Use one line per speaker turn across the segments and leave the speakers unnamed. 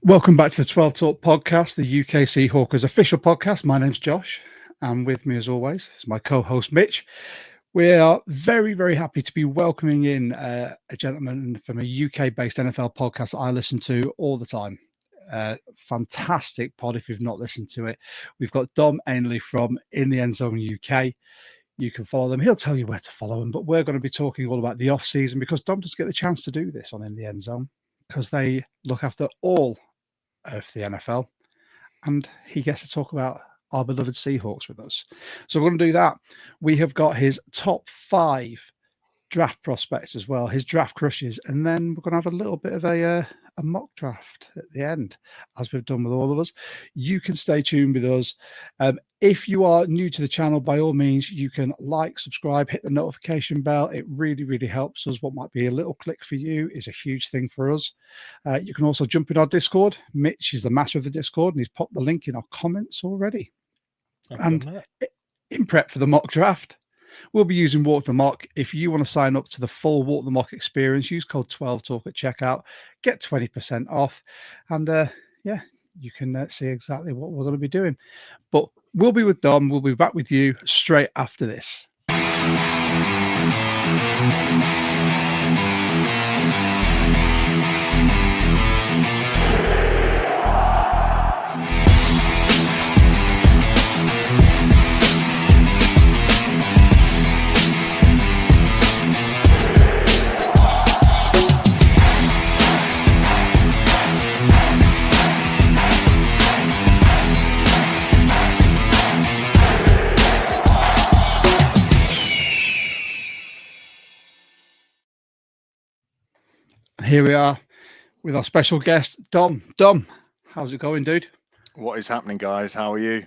Welcome back to the 12 Talk podcast, the UK Seahawks official podcast. My name's Josh, and with me, as always, is my co-host Mitch. We are very, very happy to be welcoming in a gentleman from a UK-based NFL podcast that I listen to all the time. Fantastic pod if you've not listened to it. We've got Dom Ainley from In the End Zone UK. You can follow them. He'll tell you where to follow them, but we're going to be talking all about the off-season because Dom doesn't get the chance to do this on In the End Zone because they look after all of the NFL, and he gets to talk about our beloved Seahawks with us. So we're going to do that. We have got his top 5 draft prospects as well, his draft crushes, and then we're going to have a little bit of a mock draft at the end, as we've done with all of us. You can stay tuned with us. If you are new to the channel, by all means, you can like, subscribe, hit the notification bell. It really, really helps us. What might be a little click for you is a huge thing for us. You can also jump in our Discord. Mitch is the master of the Discord, and he's popped the link in our comments already. And in prep for the mock draft, we'll be using Walk the Mock. If you want to sign up to the full Walk the Mock experience, use code 12Talk at checkout, get 20% off. And you can see exactly what we're going to be doing. But we'll be with Dom. We'll be back with you straight after this. Here we are with our special guest, Dom. Dom, how's it going, dude?
What is happening, guys? How are you?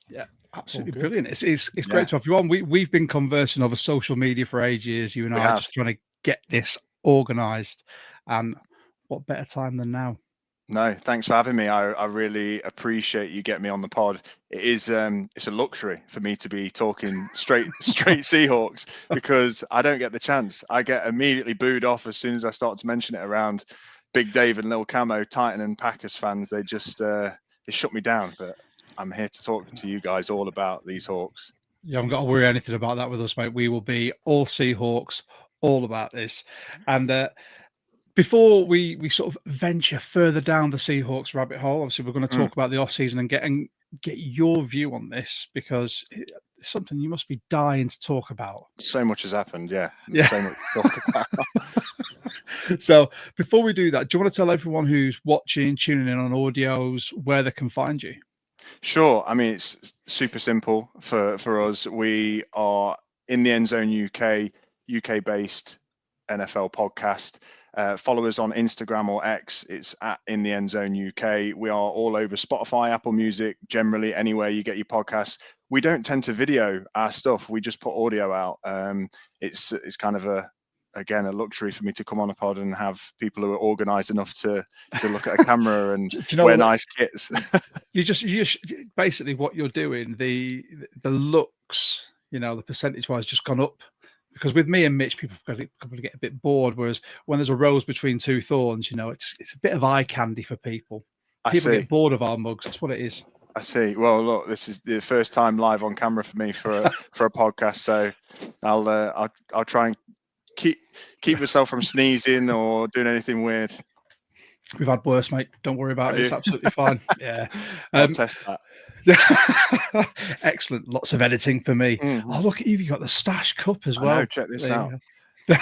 Yeah, absolutely brilliant. It's great to have you on. We've been conversing over social media for ages. You and I are just trying to get this organised. And what better time than now?
No, thanks for having me. I really appreciate you getting me on the pod. It is it's a luxury for me to be talking straight Seahawks because I don't get the chance. I get immediately booed off as soon as I start to mention it around Big Dave and Lil Camo, Titan and Packers fans. They just they shut me down. But I'm here to talk to you guys all about these Hawks.
You haven't got to worry anything about that with us, mate. We will be all Seahawks, all about this. And before we sort of venture further down the Seahawks rabbit hole, obviously we're going to talk about the offseason and get your view on this because it's something you must be dying to talk about.
So much has happened, yeah. So much to talk about.
So before we do that, do you want to tell everyone who's watching, tuning in on audios, where they can find you?
Sure. I mean, it's super simple for us. We are In the End Zone UK-based NFL podcast. Follow us on Instagram or X. It's at In the End Zone UK. We are all over Spotify, Apple Music, generally anywhere you get your podcasts. We don't tend to video our stuff. We just put audio out. It's kind of a luxury for me to come on a pod and have people who are organized enough to look at a camera and wear nice kits.
you just basically what you're doing, the looks, the percentage wise just gone up. Because with me and Mitch, people probably get a bit bored. Whereas when there's a rose between two thorns, it's a bit of eye candy for people. People get bored of our mugs. That's what it is.
I see. Well, look, this is the first time live on camera for me for a podcast, so I'll try and keep myself from sneezing or doing anything weird.
We've had worse, mate. Don't worry about it. It's absolutely fine. Yeah,
I'll test that.
Excellent. Lots of editing for me. Oh, look at you. You got the stash cup as well.
I know, check this out.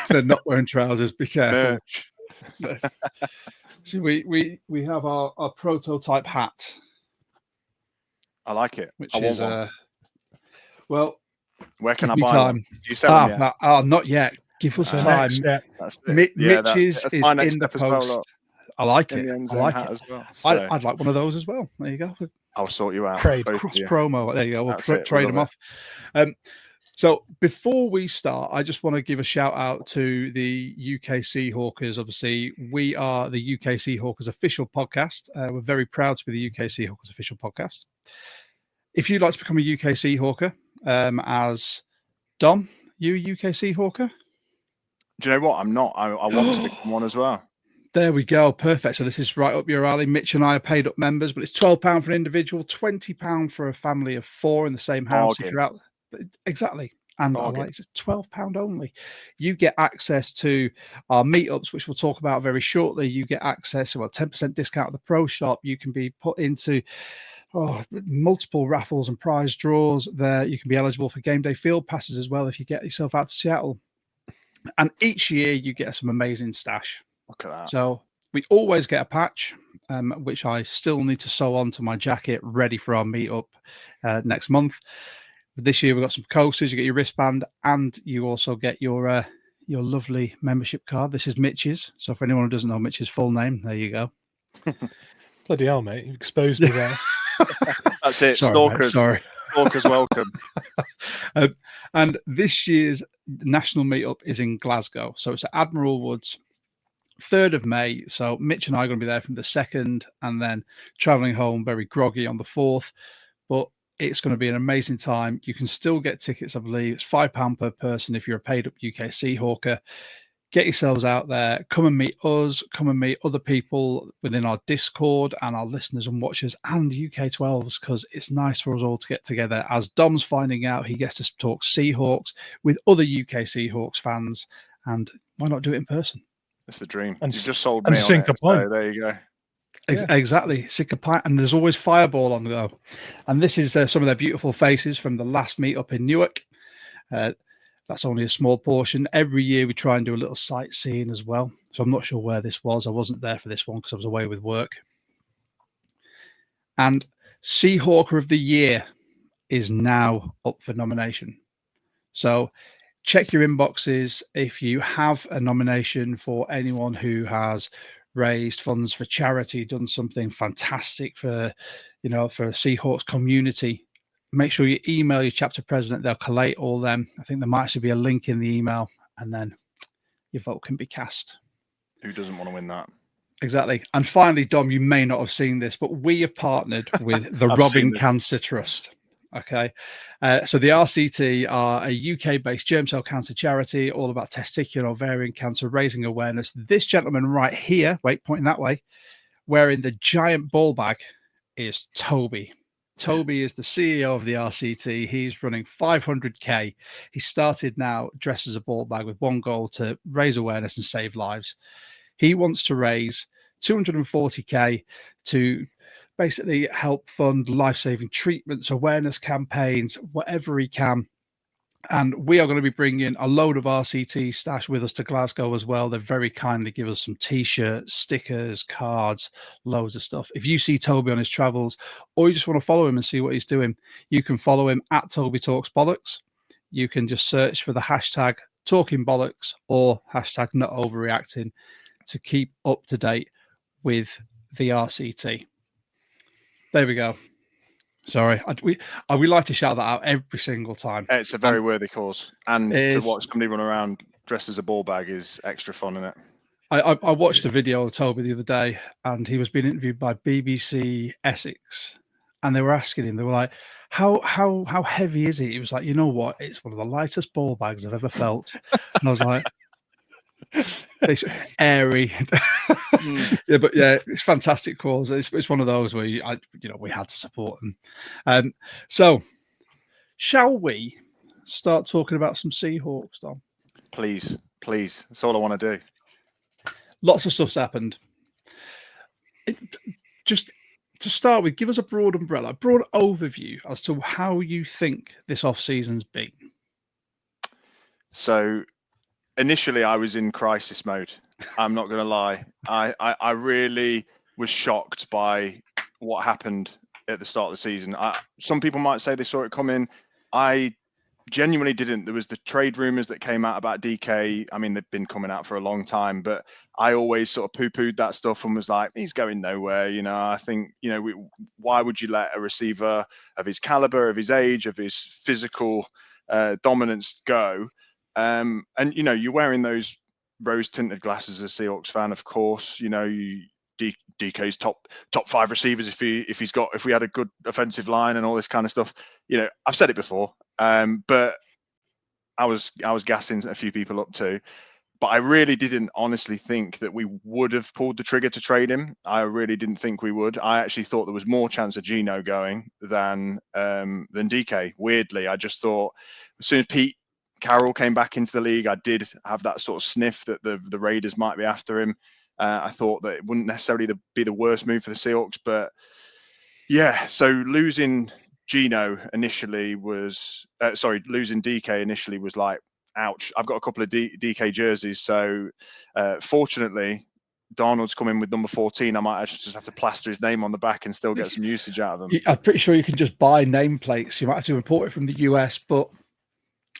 They're not wearing trousers. Be careful. See, we have our prototype hat.
I like it.
Which
I
is
want one.
Well,
where can I buy one? Do you sell them yet?
Not yet. Give us time. Mitch is in the post. Well, I like it. I like it as well. So. I'd like one of those as well. There you go.
I'll sort you out.
Cross promo. There you go. We'll trade them off. So before we start, I just want to give a shout out to the UK Seahawkers. Obviously, we are the UK Seahawkers official podcast. We're very proud to be the UK Seahawkers official podcast. If you'd like to become a UK Seahawker, as Dom, you a UK Seahawker?
Do you know what? I'm not. I want to become one as well.
There we go. Perfect. So this is right up your alley. Mitch and I are paid up members, but it's £12 for an individual, £20 for a family of 4 in the same house.
Bargain.
If you're out, exactly. And I
Bargain.
like it's £12 only. You get access to our meetups, which we'll talk about very shortly. You get access to a 10% discount at the pro shop. You can be put into multiple raffles and prize draws there. You can be eligible for game day field passes as well if you get yourself out to Seattle. And each year you get some amazing stash.
Look at that.
So we always get a patch, which I still need to sew onto my jacket, ready for our meetup next month. This year we've got some coasters. You get your wristband, and you also get your lovely membership card. This is Mitch's. So for anyone who doesn't know Mitch's full name, there you go.
Bloody hell, mate! You exposed me there.
That's it.
Sorry,
Stalkers.
mate, sorry.
Stalkers welcome.
And this year's national meetup is in Glasgow. So it's at Admiral Woods, 3rd of May. So Mitch and I are going to be there from the 2nd, and then traveling home very groggy on the 4th. But it's going to be an amazing time. You can still get tickets, I believe. It's £5 per person if you're a paid up UK Seahawker. Get yourselves out there. Come and meet us. Come and meet other people within our Discord and our listeners and watchers and UK12s, because it's nice for us all to get together. As Dom's finding out, he gets to talk Seahawks with other UK Seahawks fans. And why not do it in person?
That's the dream.
And
You just sold
and
me on
sync
it.
a pint.
So there you go.
Yeah.
Exactly. Sick of pint. And there's always Fireball on the go. And this is some of their beautiful faces from the last meetup in Newark. That's only a small portion. Every year we try and do a little sightseeing as well. So I'm not sure where this was. I wasn't there for this one because I was away with work. And Seahawker of the Year is now up for nomination. So check your inboxes if you have a nomination for anyone who has raised funds for charity, done something fantastic for Seahawks community. Make sure you email your chapter president. They'll collate all them. I think there might actually be a link in the email, and then your vote can be cast.
Who doesn't want to win that?
Exactly. And finally, Dom, you may not have seen this, but we have partnered with the Robbing Cancer Trust. Okay. So the RCT are a UK-based germ cell cancer charity, all about testicular ovarian cancer, raising awareness. This gentleman right here, pointing that way, wearing the giant ball bag, is Toby. Toby is the CEO of the RCT. He's running 500K. He started now dressed as a ball bag with one goal: to raise awareness and save lives. He wants to raise 240K to basically help fund life-saving treatments, awareness campaigns, whatever he can. And we are going to be bringing a load of RCT stash with us to Glasgow as well. They very kindly give us some T-shirts, stickers, cards, loads of stuff. If you see Toby on his travels, or you just want to follow him and see what he's doing, you can follow him at Toby Talks Bollocks. You can just search for the hashtag Talking Bollocks or hashtag Not Overreacting to keep up to date with the RCT. There we go. Sorry, we like to shout that out every single time.
It's a very worthy cause, and to watch somebody run around dressed as a ball bag is extra fun, isn't it?
I watched a video of Toby the other day, and he was being interviewed by BBC Essex, and they were asking him, they were like, how heavy is it? He was like, you know what? It's one of the lightest ball bags I've ever felt. And I was like, it's airy. Yeah, but yeah, it's fantastic cause. It's one of those where we had to support them. So shall we start talking about some Seahawks, Dom?
Please. That's all I want to do.
Lots of stuff's happened. Just to start with, give us a broad overview as to how you think this off-season's been.
So initially I was in crisis mode. I'm not going to lie. I really was shocked by what happened at the start of the season. Some people might say they saw it coming. I genuinely didn't. There was the trade rumors that came out about DK. I mean, they've been coming out for a long time, but I always sort of poo-pooed that stuff and was like, he's going nowhere. I think, why would you let a receiver of his caliber, of his age, of his physical dominance go? And, you're wearing those rose-tinted glasses as a Seahawks fan, of course. DK's top 5 receivers if we had a good offensive line and all this kind of stuff. I've said it before, but I was gassing a few people up too. but I really didn't honestly think that we would have pulled the trigger to trade him. I really didn't think we would. I actually thought there was more chance of Gino going than DK. Weirdly, I just thought as soon as Pete Carroll came back into the league, I did have that sort of sniff that the Raiders might be after him. I thought that it wouldn't necessarily be the worst move for the Seahawks, but yeah. So losing Gino initially was losing DK initially was like, ouch. I've got a couple of DK jerseys, so fortunately Darnold's come in with number 14. I might actually just have to plaster his name on the back and still get some usage out of them.
I'm pretty sure you can just buy nameplates. You might have to import it from the US, but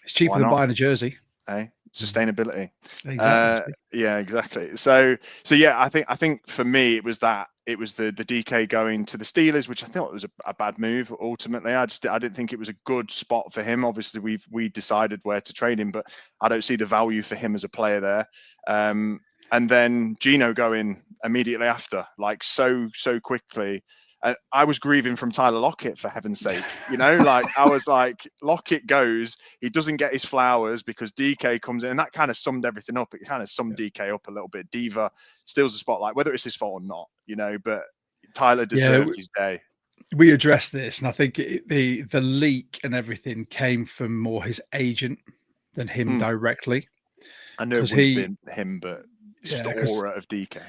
it's cheaper than buying a jersey.
Hey, sustainability.
Exactly.
Yeah, exactly. So yeah, I think for me it was the DK going to the Steelers, which I thought was a bad move. Ultimately, I didn't think it was a good spot for him. Obviously, we decided where to trade him, but I don't see the value for him as a player there. And then Gino going immediately after, like so quickly. I was grieving from Tyler Lockett, for heaven's sake. Like I was like, Lockett goes, he doesn't get his flowers because DK comes in, and that kind of summed everything up. It kind of summed DK up a little bit. Diva steals the spotlight, whether it's his fault or not, but Tyler deserved his day.
We addressed this, and I think the leak and everything came from more his agent than him directly.
I know it wouldn't have been him, but it's just the aura of DK.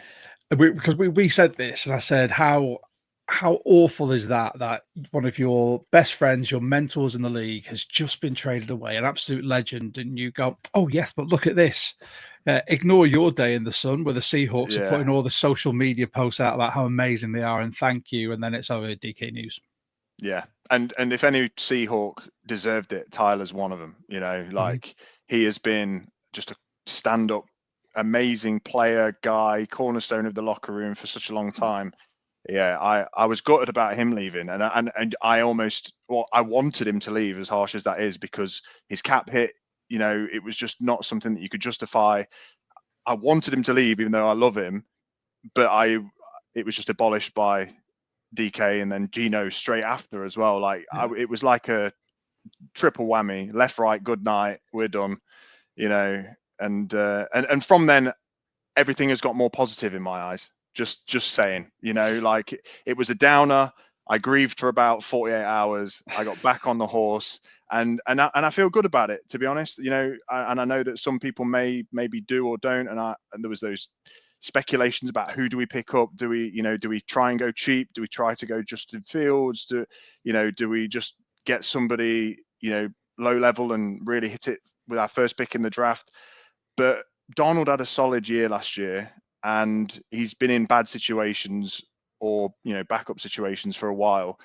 Because we said this, and I said, how awful is that one of your best friends, your mentors in the league, has just been traded away, an absolute legend, and you go, oh yes, but look at this. Ignore your day in the sun where the Seahawks are putting all the social media posts out about how amazing they are and thank you, and then it's over DK news.
Yeah, and if any Seahawk deserved it, Tyler's one of them. Like he has been just a stand-up, amazing player, guy, cornerstone of the locker room for such a long time. Yeah, I was gutted about him leaving, and I wanted him to leave, as harsh as that is, because his cap hit. It was just not something that you could justify. I wanted him to leave, even though I love him, but it was just abolished by DK and then Gino straight after as well. Like it was like a triple whammy, left, right, good night, we're done. And from then everything has got more positive in my eyes. Just saying, like it was a downer. I grieved for about 48 hours. I got back on the horse, and I feel good about it, to be honest. And I know that some people maybe do or don't. And there was those speculations about who do we pick up? Do we try and go cheap? Do we try to go Justin Fields? Do we just get somebody low level and really hit it with our first pick in the draft? But Donald had a solid year last year. And he's been in bad situations or, backup situations for a while.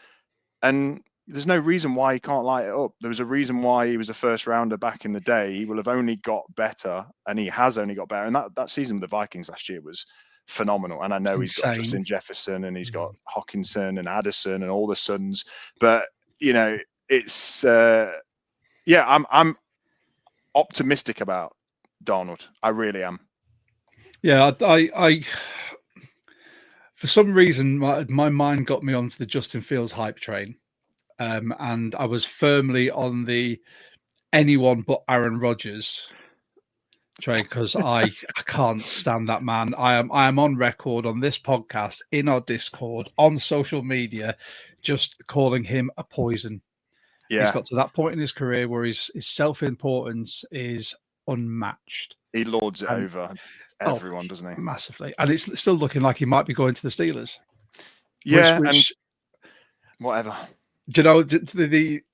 And there's no reason why he can't light it up. There was a reason why he was a first rounder back in the day. He will have only got better, and he has only got better. And that season with the Vikings last year was phenomenal. And I know he's got Justin Jefferson and he's got Hockenson and Addison and all the sons. But, it's, I'm optimistic about Darnold. I really am.
Yeah, I for some reason my mind got me onto the Justin Fields hype train, and I was firmly on the anyone but Aaron Rodgers train because I can't stand that man. I am on record on this podcast, in our Discord, on social media, just calling him a poison. Yeah, he's got to that point in his career where his self-importance is unmatched.
He lords it over everyone, doesn't he?
Massively. And it's still looking like he might be going to the Steelers.
Yeah, which whatever.
Do you know,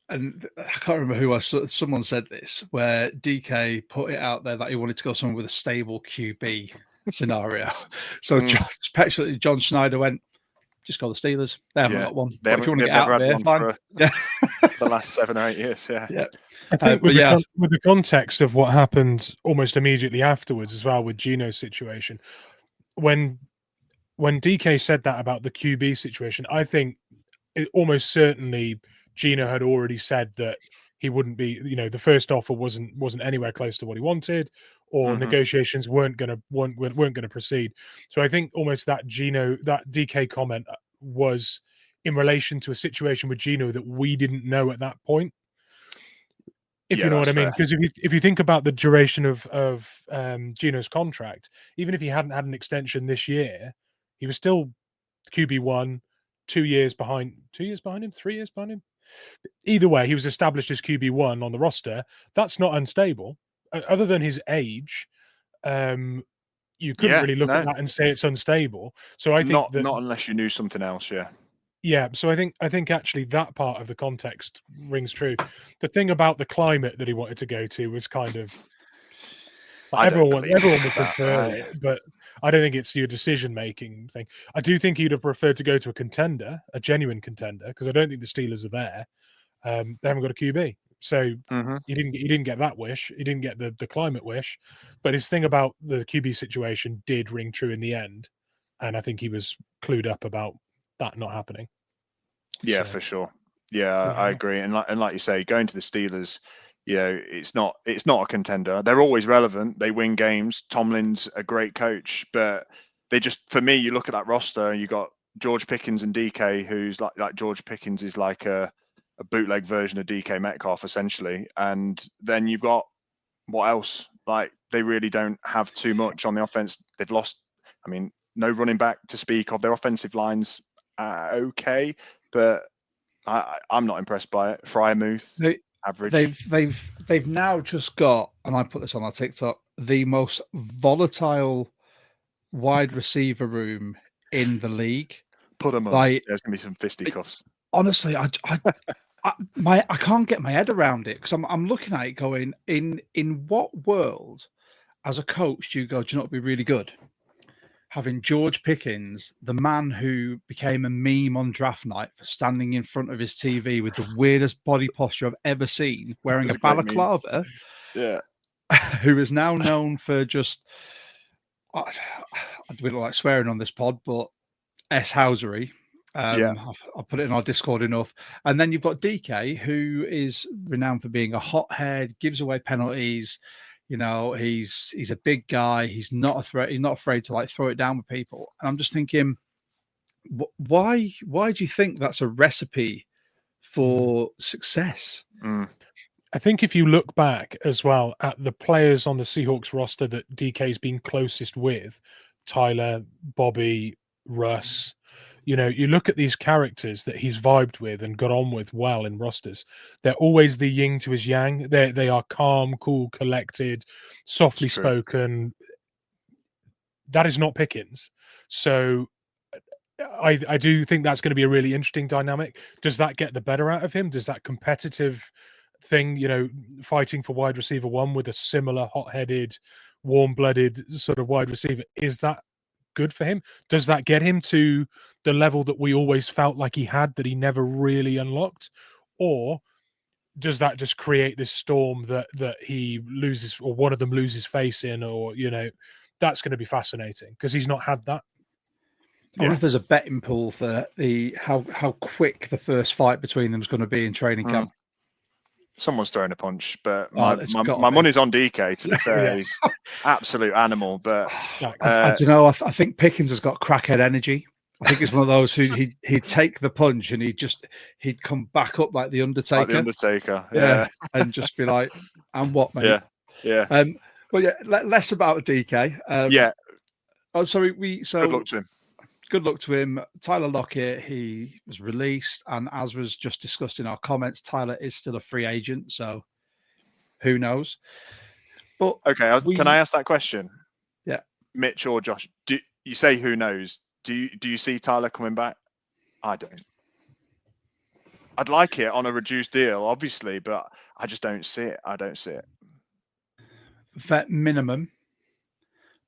and I can't remember who someone said this, where DK put it out there that he wanted to go somewhere with a stable QB scenario. So John Schneider went, just go the Steelers. They haven't got one. If you want to get out there, fine.
The last 7 or 8 years, yeah.
I think with the context of what happened almost immediately afterwards as well with Gino's situation, when DK said that about the QB situation, I think almost certainly Gino had already said that he wouldn't be, the first offer wasn't anywhere close to what he wanted, or negotiations weren't going to proceed. So I think almost that DK comment was in relation to a situation with Gino that we didn't know at that point. If you know what I mean, because if you think about the duration of Gino's contract, even if he hadn't had an extension this year, he was still QB1, 3 years behind him. Either way, he was established as QB1 on the roster. That's not unstable. Other than his age, you couldn't really look at that and say it's unstable. So I think
not unless you knew something else.
Yeah, so I think actually that part of the context rings true. The thing about the climate that he wanted to go to was kind of everyone would prefer it, but I don't think it's your decision-making thing. I do think he'd have preferred to go to a contender, a genuine contender, because I don't think the Steelers are there. They haven't got a QB, so he didn't get that wish. He didn't get the climate wish, but his thing about the QB situation did ring true in the end, and I think he was clued up about that not happening.
Yeah, for sure. Yeah, I agree. And like you say, going to the Steelers, it's not a contender. They're always relevant. They win games. Tomlin's a great coach, but they just, for me, you look at that roster and you got George Pickens and DK, who's like George Pickens is like a bootleg version of DK Metcalf essentially, and then you've got what else? Like they really don't have too much on the offense. They've lost. I mean, no running back to speak of. Their offensive line's okay, but I'm not impressed by it. Freiermuth, average.
They've now just got, and I put this on our TikTok, the most volatile wide receiver room in the league.
Put them on. There's gonna be some fisticuffs.
Honestly, I can't get my head around it because I'm looking at it going, in what world, as a coach, do you go, do you know what would be really good? Having George Pickens, the man who became a meme on draft night for standing in front of his TV with the weirdest body posture I've ever seen, wearing a balaclava, who is now known for just, I don't like swearing on this pod, but S-housery. I'll put it in our Discord enough. And then you've got DK, who is renowned for being a hothead, gives away penalties. He's a big guy. He's not a threat. He's not afraid to throw it down with people. And I'm just thinking, why do you think that's a recipe for success?
I think if you look back as well at the players on the Seahawks roster that DK's been closest with, Tyler, Bobby, Russ, you look at these characters that he's vibed with and got on with well in rosters. They're always the yin to his yang. They are calm, cool, collected, softly spoken. That is not Pickens. So I do think that's going to be a really interesting dynamic. Does that get the better out of him? Does that competitive thing, fighting for wide receiver one with a similar hot-headed, warm-blooded sort of wide receiver, is that good for him? Does that get him to the level that we always felt like he had, that he never really unlocked? Or does that just create this storm that he loses, or one of them loses face in, or that's going to be fascinating because he's not had that.
I wonder if there's a betting pool for how quick the first fight between them is going to be in training camp.
Someone's throwing a punch, but my money's on DK. To be fair, he's absolute animal. But
I don't know. I think Pickens has got crackhead energy. I think it's one of those who he'd take the punch and he'd come back up like the Undertaker.
Like the Undertaker, yeah,
and just be like, "And what, mate?"
Yeah.
Well, yeah. Less about DK. Oh, sorry.
Good luck to him.
Good luck to him. Tyler Lockett, he was released, and as was just discussed in our comments, Tyler is still a free agent, so who knows? But
okay, can I ask that question?
Yeah,
Mitch or Josh, do you say who knows? Do you see Tyler coming back? I don't. I'd like it on a reduced deal, obviously, but I just don't see it. I don't see it.
Vet minimum,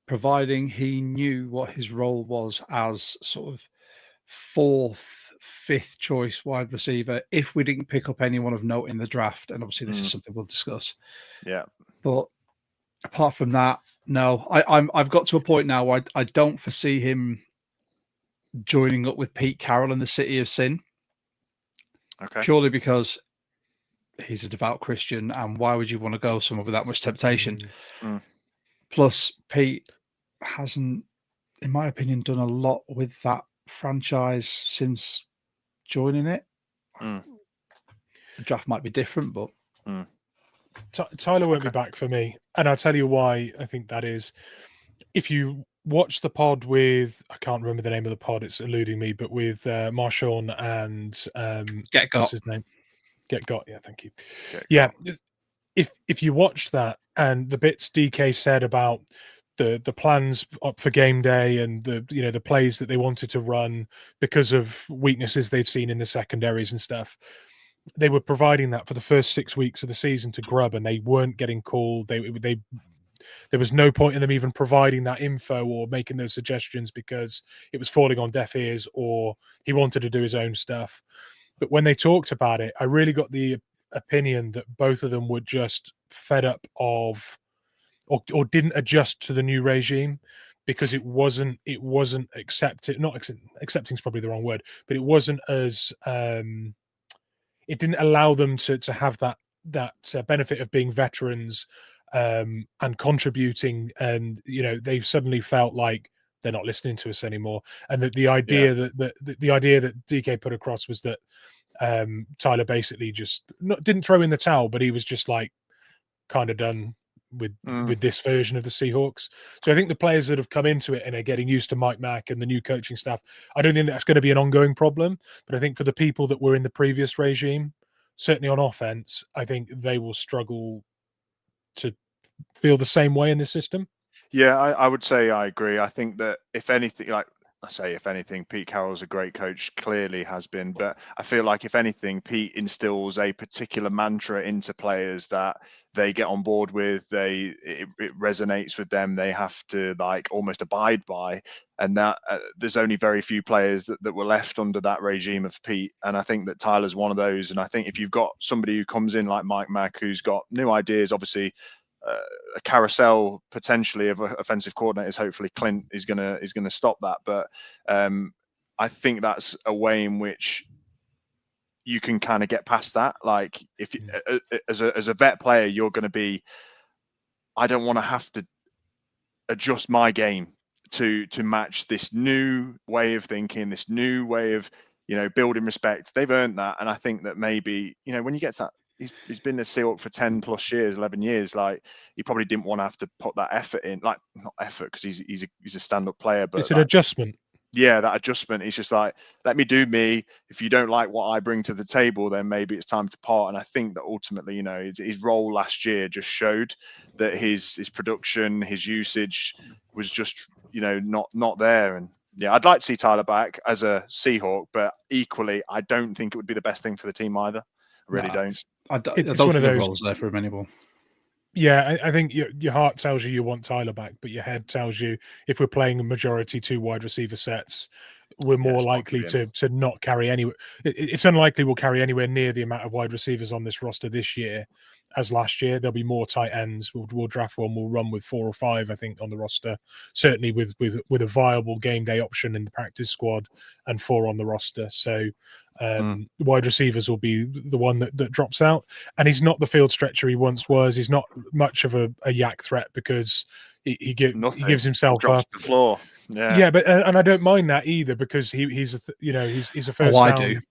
providing he knew what his role was as sort of fourth, fifth choice wide receiver, if we didn't pick up anyone of note in the draft. And obviously this is something we'll discuss.
Yeah.
But apart from that, no, I've got to a point now where I don't foresee him joining up with Pete Carroll in the City of Sin.
Okay.
Purely because he's a devout Christian, and why would you want to go somewhere with that much temptation? Plus, Pete hasn't, in my opinion, done a lot with that franchise since joining it. The draft might be different, but
Tyler won't be
Okay.
back for me, and I'll tell you why I think that is. If you watch the pod with, I can't remember the name of the pod, it's eluding me, but with Marshawn and
Get got.
what's his name? Get got. Yeah, thank you.
Okay,
Yeah,
cool.
if you watched that and the bits DK said about the plans up for game day and the plays that they wanted to run because of weaknesses they'd seen in the secondaries and stuff, they were providing that for the first 6 weeks of the season to Grubb, and they weren't getting called. They there was no point in them even providing that info or making those suggestions because it was falling on deaf ears, or he wanted to do his own stuff. But when they talked about it, I really got the opinion that both of them were just fed up of or didn't adjust to the new regime because it wasn't accepted. Not accepting is probably the wrong word, but it wasn't as it didn't allow them to have that benefit of being veterans and contributing, and they've suddenly felt like they're not listening to us anymore, and that the idea the idea that DK put across was that Tyler basically just didn't throw in the towel, but he was just like kind of done with this version of the Seahawks. So I think the players that have come into it and are getting used to Mike Mack and the new coaching staff, I don't think that's going to be an ongoing problem. But I think for the people that were in the previous regime, certainly on offense, I think they will struggle to feel the same way in this system.
Yeah, I would say I agree. I think that if anything, Pete Carroll's a great coach, clearly has been. But I feel like if anything, Pete instills a particular mantra into players that they get on board with. It resonates with them. They have to like almost abide by. And that there's only very few players that were left under that regime of Pete. And I think that Tyler's one of those. And I think if you've got somebody who comes in like Mike Mack, who's got new ideas, obviously. A carousel potentially of offensive coordinators. Hopefully, Clint is gonna stop that. But I think that's a way in which you can kind of get past that. Like if as a vet player, you're going to be. I don't want to have to adjust my game to match this new way of thinking, this new way of building respect. They've earned that, and I think that maybe when you get to that. He's been a Seahawk for 10 plus years, 11 years. Like he probably didn't want to have to put that effort in, like not effort because he's a stand-up player, but
it's an adjustment.
Yeah, that adjustment. It's just like, let me do me. If you don't like what I bring to the table, then maybe it's time to part. And I think that ultimately, his role last year just showed that his production, his usage was just, not there. And yeah, I'd like to see Tyler back as a Seahawk, but equally, I don't think it would be the best thing for the team either. I really don't.
I don't
It's
think
one of
the
those.
role's there for him anymore.
Yeah, I think your heart tells you want Tyler back, but your head tells you if we're playing a majority 2 wide receiver sets, we're more likely to not carry anywhere. It's unlikely we'll carry anywhere near the amount of wide receivers on this roster this year as last year. There'll be more tight ends. We'll draft one. We'll run with 4 or 5, I think, on the roster. Certainly with a viable game day option in the practice squad and 4 on the roster. So wide receivers will be the one that drops out. And he's not the field stretcher he once was. He's not much of a yak threat because he gives himself
drops the floor.
Yeah, but and I don't mind that either because he's a first
I
down.
Do.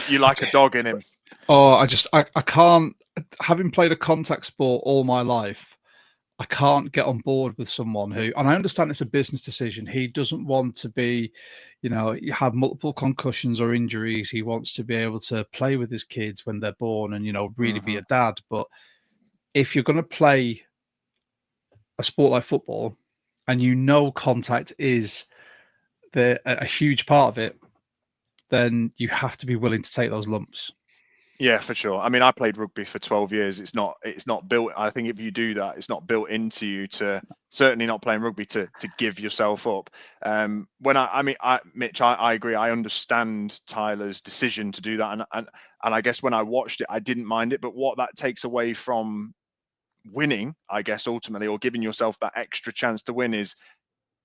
You like a dog in him.
Oh, I can't. Having played a contact sport all my life, I can't get on board with someone who, and I understand it's a business decision. He doesn't want to be, have multiple concussions or injuries. He wants to be able to play with his kids when they're born and, really be a dad. But if you're going to play a sport like football and contact is a huge part of it, then you have to be willing to take those lumps.
Yeah, for sure. I mean, I played rugby for 12 years. It's not built. I think if you do that, it's not built into you to certainly not playing rugby to give yourself up. Mitch, I agree. I understand Tyler's decision to do that. And I guess when I watched it, I didn't mind it. But what that takes away from winning, I guess, ultimately, or giving yourself that extra chance to win is,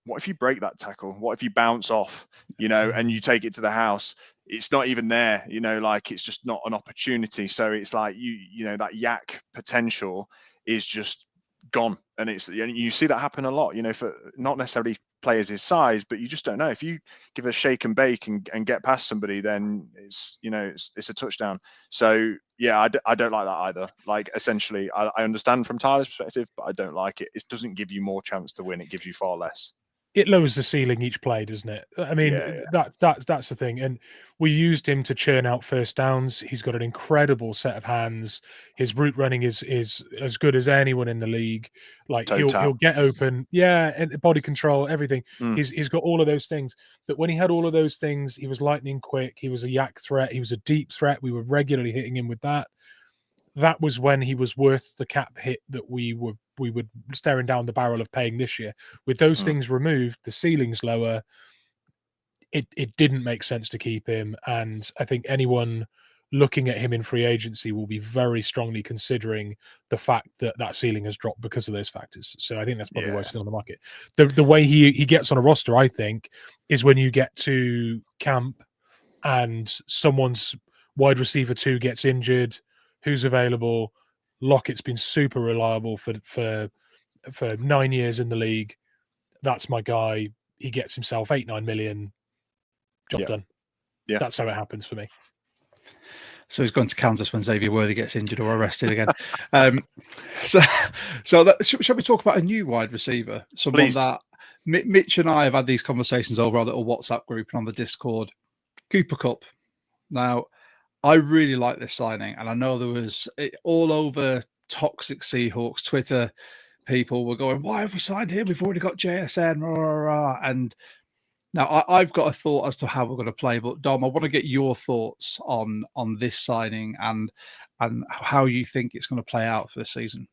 what if you break that tackle? What if you bounce off, and you take it to the house? It's not even there, like it's just not an opportunity. So it's like that yak potential is just gone. And you see that happen a lot, for not necessarily players his size, but you just don't know. If you give a shake and bake and get past somebody, then it's a touchdown. So I don't like that either. Like, essentially, I understand from Tyler's perspective, but I don't like it. It doesn't give you more chance to win. It gives you far less.
It lowers the ceiling each play, doesn't it? I mean, that's the thing. And we used him to churn out first downs. He's got an incredible set of hands. His route running is as good as anyone in the league. Like, he'll get open, and body control, everything. He's got all of those things. But when he had all of those things, he was lightning quick. He was a yak threat. He was a deep threat. We were regularly hitting him with that. That was when he was worth the cap hit that we were staring down the barrel of paying this year. With those things removed, the ceiling's lower. It didn't make sense to keep him, and I think anyone looking at him in free agency will be very strongly considering the fact that that ceiling has dropped because of those factors. So I think that's probably why it's still on the market. The way he gets on a roster, I think, is when you get to camp and someone's wide receiver 2 gets injured. Who's available? Lockett's been super reliable for 9 years in the league. That's my guy. He gets himself 8-9 million. Job done.
Yeah,
that's how it happens for me.
So he's going to Kansas when Xavier Worthy gets injured or arrested again. Shall we talk about a new wide receiver? Someone
Please.
that Mitch and I have had these conversations over our little WhatsApp group and on the Discord. Cooper Kupp. Now, I really like this signing, and I know there was all over toxic Seahawks Twitter. People were going, "Why have we signed him? We've already got JSN." Rah, rah, rah. And now I've got a thought as to how we're going to play. But Dom, I want to get your thoughts on this signing and how you think it's going to play out for the season.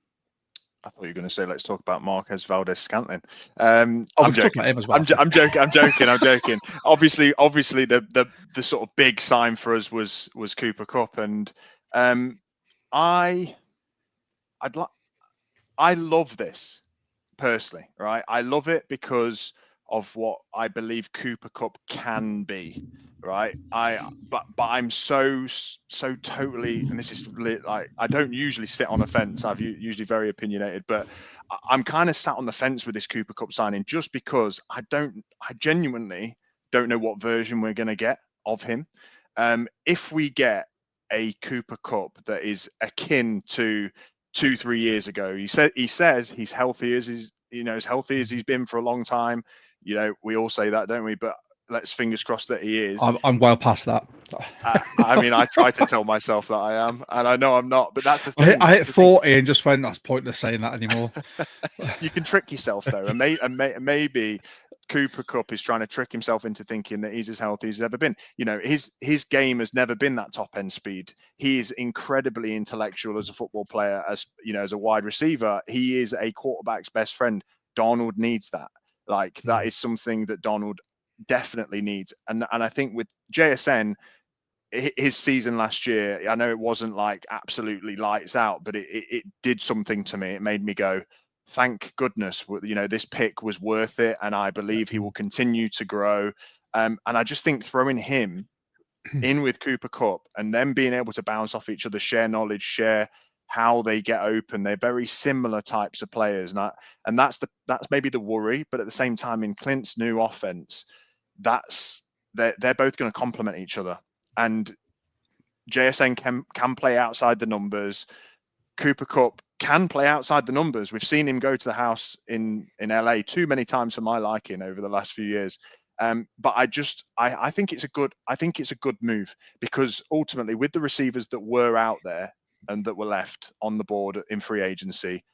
I thought you were going to say, let's talk about Marquez Valdes-Scantling.
I'm joking. Him as well.
I'm joking. Obviously, the sort of big sign for us was Cooper Kupp, and I love this personally, right? I love it because of what I believe Cooper Kupp can be, right? But I'm so totally, and this is like, I don't usually sit on a fence. I'm usually very opinionated, but I'm kind of sat on the fence with this Cooper Kupp signing just because I genuinely don't know what version we're going to get of him. If we get a Cooper Kupp that is akin to 2-3 years ago, he says he's healthy as he's been for a long time. We all say that, don't we? But let's fingers crossed that he is.
I'm well past that.
I mean, I try to tell myself that I am, and I know I'm not. But that's the thing.
I hit 40 and just went, that's pointless saying that anymore.
You can trick yourself though, and maybe Cooper Kupp is trying to trick himself into thinking that he's as healthy as he's ever been. His game has never been that top end speed. He is incredibly intellectual as a football player. As a wide receiver, he is a quarterback's best friend. Donald needs that. Like, that is something that Donald definitely needs. And I think with JSN, his season last year, I know it wasn't like absolutely lights out, but it did something to me. It made me go, thank goodness, this pick was worth it. And I believe he will continue to grow. And I just think throwing him in with Cooper Kupp and then being able to bounce off each other, share knowledge, share how they get open. They're very similar types of players. And that's maybe the worry, but at the same time, in Clint's new offense, they're both going to complement each other. And JSN can play outside the numbers. Cooper Kupp can play outside the numbers. We've seen him go to the house in LA too many times for my liking over the last few years. But I think it's a good move, because ultimately with the receivers that were out there and that were left on the board in free agency,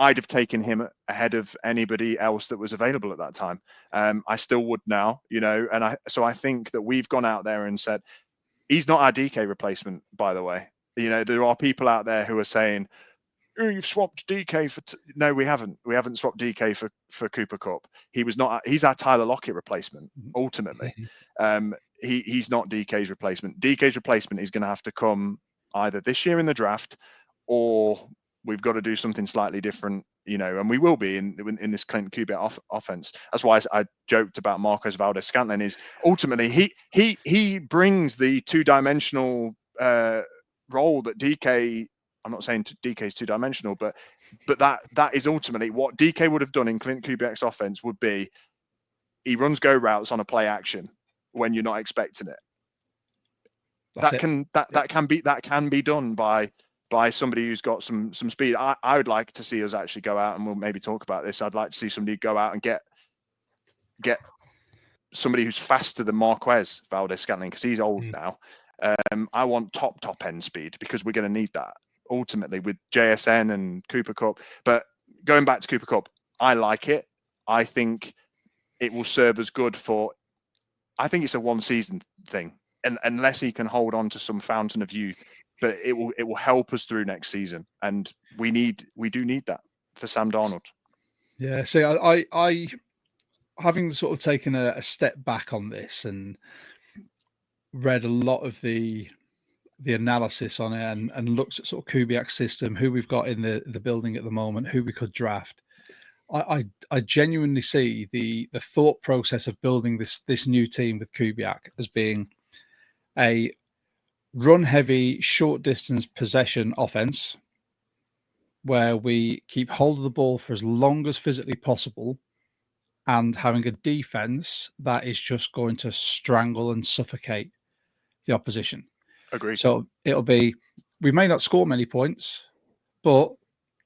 I'd have taken him ahead of anybody else that was available at that time. I still would now, and I think that we've gone out there and said, he's not our DK replacement, by the way. There are people out there who are saying, oh, you've swapped DK for... No, we haven't. We haven't swapped DK for Cooper Kupp. He's our Tyler Lockett replacement, ultimately. He's not DK's replacement. DK's replacement is going to have to come either this year in the draft, or we've got to do something slightly different, and we will be in this Clint Kubiak offense. That's why I joked about Marquez Valdes-Scantling. Is ultimately he brings the two-dimensional role that DK. I'm not saying DK is two-dimensional, but that is ultimately what DK would have done in Clint Kubiak's offense. Would be, he runs go routes on a play action when you're not expecting it. that can be done by somebody who's got some speed. I would like to see us actually go out, and we'll maybe talk about this. I'd like to see somebody go out and get somebody who's faster than Marquez Valdes-Scantling, because he's old now. I want top end speed, because we're going to need that ultimately with JSN and Cooper Kupp. But going back to Cooper Kupp, I like it. I think it will serve us good for. I think it's a one season thing, and unless he can hold on to some fountain of youth, but it will help us through next season, and we do need that for Sam Darnold.
Yeah. So I having sort of taken a step back on this and read a lot of the analysis on it and looked at sort of Kubiak's system, who we've got in the building at the moment, who we could draft. I genuinely see the thought process of building this new team with Kubiak as being a run heavy, short distance possession offense where we keep hold of the ball for as long as physically possible, and having a defense that is just going to strangle and suffocate the opposition.
Agreed.
So it'll be, we may not score many points, but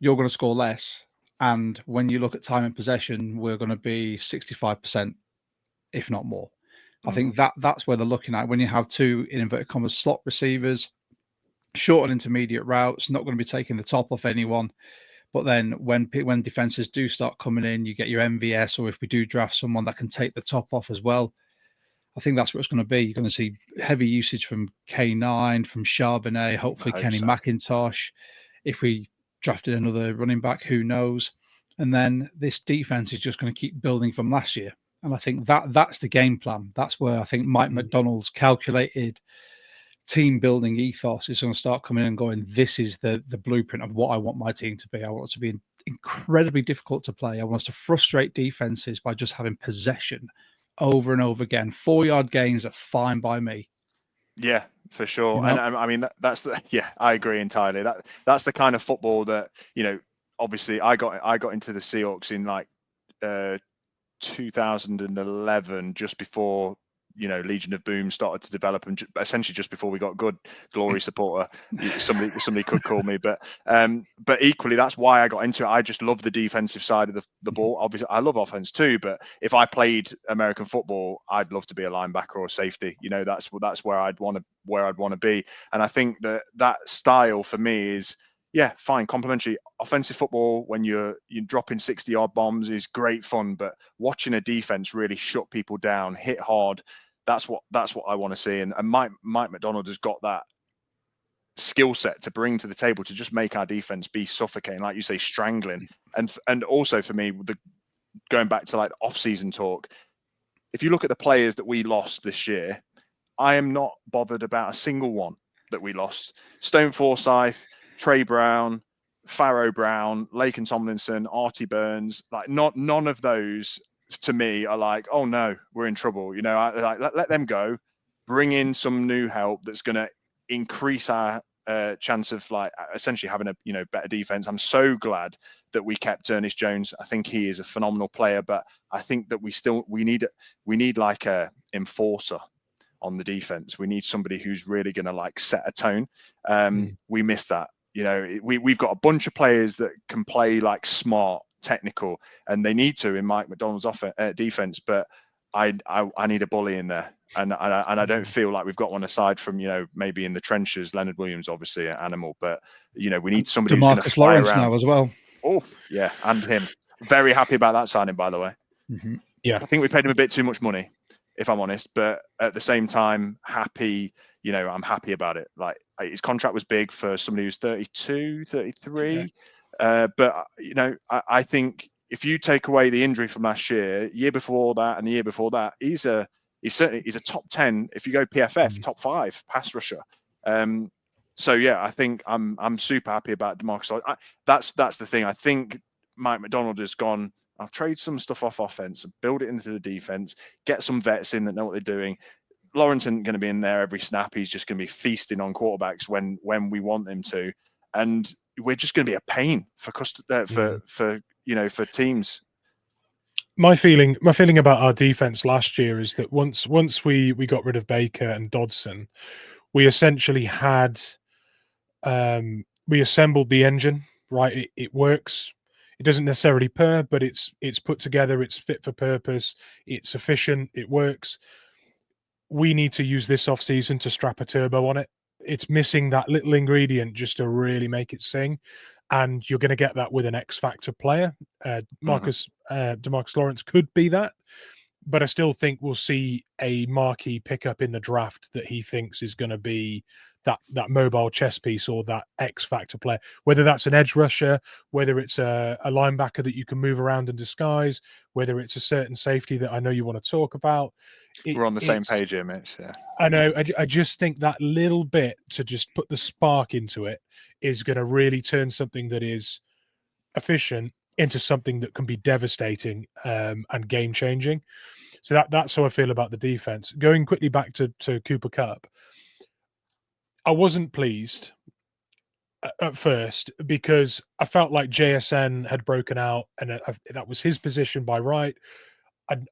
you're going to score less. And when you look at time and possession, we're going to be 65%, if not more. I think that's where they're looking at. When you have two, in inverted commas, slot receivers, short and intermediate routes, not going to be taking the top off anyone. But then when defenses do start coming in, you get your MVS, or if we do draft someone that can take the top off as well. I think that's what it's going to be. You're going to see heavy usage from K9, from Charbonnet, hopefully Kenny McIntosh. If we drafted another running back, who knows? And then this defense is just going to keep building from last year. And I think that's the game plan. That's where I think Mike McDonald's calculated team building ethos is going to start coming in and going, this is the blueprint of what I want my team to be. I want it to be incredibly difficult to play. I want us to frustrate defenses by just having possession over and over again. 4-yard gains are fine by me.
Yeah, for sure. You know? And I mean, I agree entirely. That's the kind of football that, obviously I got into the Seahawks in like 2011, just before Legion of Boom started to develop, and essentially just before we got good. Glory supporter, somebody could call me, but equally that's why I got into it. I just love the defensive side of the ball. Obviously I love offense too, but if I played American football, I'd love to be a linebacker or safety. That's where I'd want to be. And I think that style for me is, yeah, fine. Complimentary offensive football, when you're dropping 60-yard bombs, is great fun. But watching a defense really shut people down, hit hard, that's what I want to see. And Mike McDonald has got that skill set to bring to the table to just make our defense be suffocating, like you say, strangling. And also for me, going back to like off-season talk, if you look at the players that we lost this year, I am not bothered about a single one that we lost. Stone Forsyth, Trey Brown, Pharaoh Brown, Laken Tomlinson, Artie Burns, like none of those to me are like, oh no, we're in trouble. Let them go, bring in some new help that's going to increase our chance of like essentially having a better defense. I'm so glad that we kept Ernest Jones. I think he is a phenomenal player, but I think that we need like a enforcer on the defense. We need somebody who's really going to like set a tone. We missed that. We've got a bunch of players that can play like smart, technical, and they need to in Mike McDonald's defense. But I need a bully in there, and I don't feel like we've got one aside from maybe in the trenches. Leonard Williams, obviously an animal, but we need somebody who's going to fly
Lawrence
around
now as well.
Oh yeah, and him. Very happy about that signing, by the way.
Mm-hmm.
Yeah,
I think we paid him a bit too much money, if I'm honest, but at the same time, happy. I'm happy about it. Like his contract was big for somebody who's 32, 33. Yeah. But I think if you take away the injury from last year before that, and the year before that, he's a top 10. If you go PFF, top 5 pass rusher. So yeah, I think I'm super happy about DeMarcus. That's the thing. I think Mike McDonald has gone, I'll trade some stuff off offense, build it into the defense, get some vets in that know what they're doing. Lawrence isn't going to be in there every snap. He's just going to be feasting on quarterbacks when we want him to, and we're just going to be a pain for teams.
My feeling about our defense last year is that once we got rid of Baker and Dodson, we essentially had we assembled the engine, right? It works. It doesn't necessarily purr, but it's put together. It's fit for purpose. It's efficient. It works. We need to use this off season to strap a turbo on it. It's missing that little ingredient just to really make it sing, and you're going to get that with an X Factor player. DeMarcus Lawrence could be that, but I still think we'll see a marquee pickup in the draft that he thinks is going to be that mobile chess piece or that X Factor player, whether that's an edge rusher, whether it's a linebacker that you can move around and disguise, whether it's a certain safety that I know you want to talk about.
We're on the same page here, Mitch. Yeah.
I know. I just think that little bit to just put the spark into it is going to really turn something that is efficient into something that can be devastating and game changing. So that's how I feel about the defense. Going quickly back to Cooper Kupp, I wasn't pleased at first because I felt like JSN had broken out, and that was his position by right.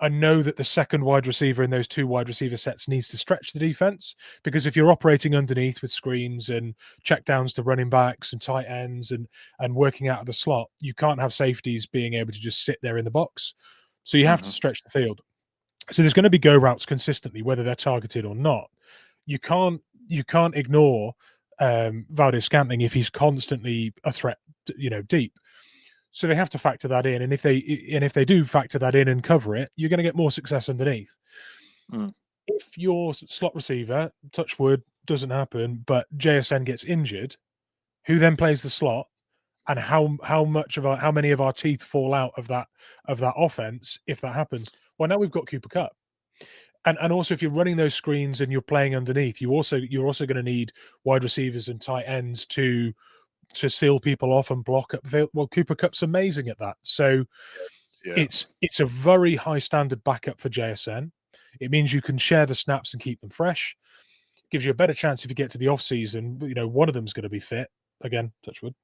I know that the second wide receiver in those two wide receiver sets needs to stretch the defense, because if you're operating underneath with screens and checkdowns to running backs and tight ends and working out of the slot, you can't have safeties being able to just sit there in the box. So you have to stretch the field. So there's going to be go routes consistently, whether they're targeted or not. You can't ignore Valdez-Scantling if he's constantly a threat, deep. So they have to factor that in, and if they do factor that in and cover it, you're going to get more success underneath. If your slot receiver, touch wood, doesn't happen, but JSN gets injured, who then plays the slot, and how many of our teeth fall out of that offense if that happens? Well, now we've got Cooper Kupp. And also, if you're running those screens and you're playing underneath, you're also going to need wide receivers and tight ends to seal people off and block up. Well, Cooper Kupp's amazing at that. So it's a very high standard backup for JSN. It means you can share the snaps and keep them fresh. Gives you a better chance if you get to the off season. One of them's going to be fit. Again, touch wood.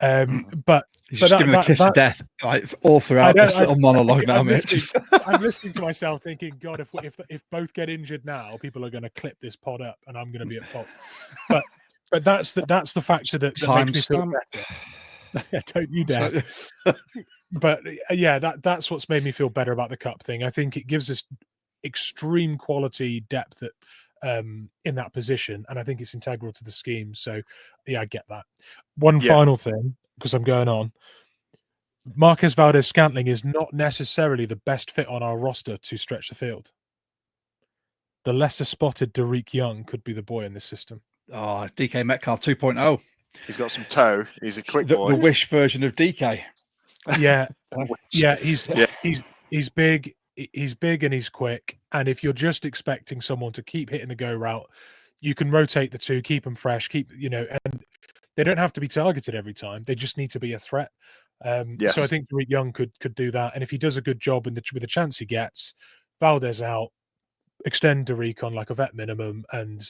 But
just giving the kiss of death all throughout this little monologue now, Mitch.
I'm listening to myself thinking, God, if both get injured now, people are going to clip this pod up, and I'm going to be at fault. But that's the factor that makes me feel better. Yeah, don't you dare. But that's what's made me feel better about the Kupp thing. I think it gives us extreme quality depth in that position, and I think it's integral to the scheme. So I get that. One final thing, because I'm going on. Marquez Valdez-Scantling is not necessarily the best fit on our roster to stretch the field. The lesser spotted Derek Young could be the boy in this system.
Oh, DK Metcalf 2.0.
He's got some toe. He's a quick boy.
The Wish version of DK.
Yeah. He's big. He's big and he's quick. And if you're just expecting someone to keep hitting the go route, you can rotate the two, keep them fresh, and they don't have to be targeted every time. They just need to be a threat. So I think Derek Young could do that. And if he does a good job with the chance he gets, Valdez out, extend Derek on like a vet minimum, and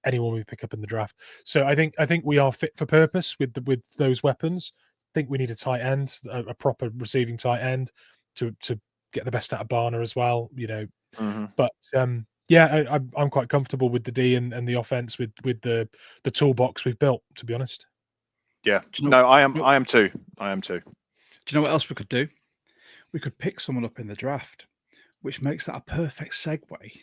anyone we pick up in the draft. So I think we are fit for purpose with those weapons. I think we need a tight end, a proper receiving tight end to get the best out of Barner as well. But I'm quite comfortable with the D and the offense with the toolbox we've built, to be honest.
Yeah, I am too. Do
you know what else we could do? We could pick someone up in the draft, which makes that a perfect segue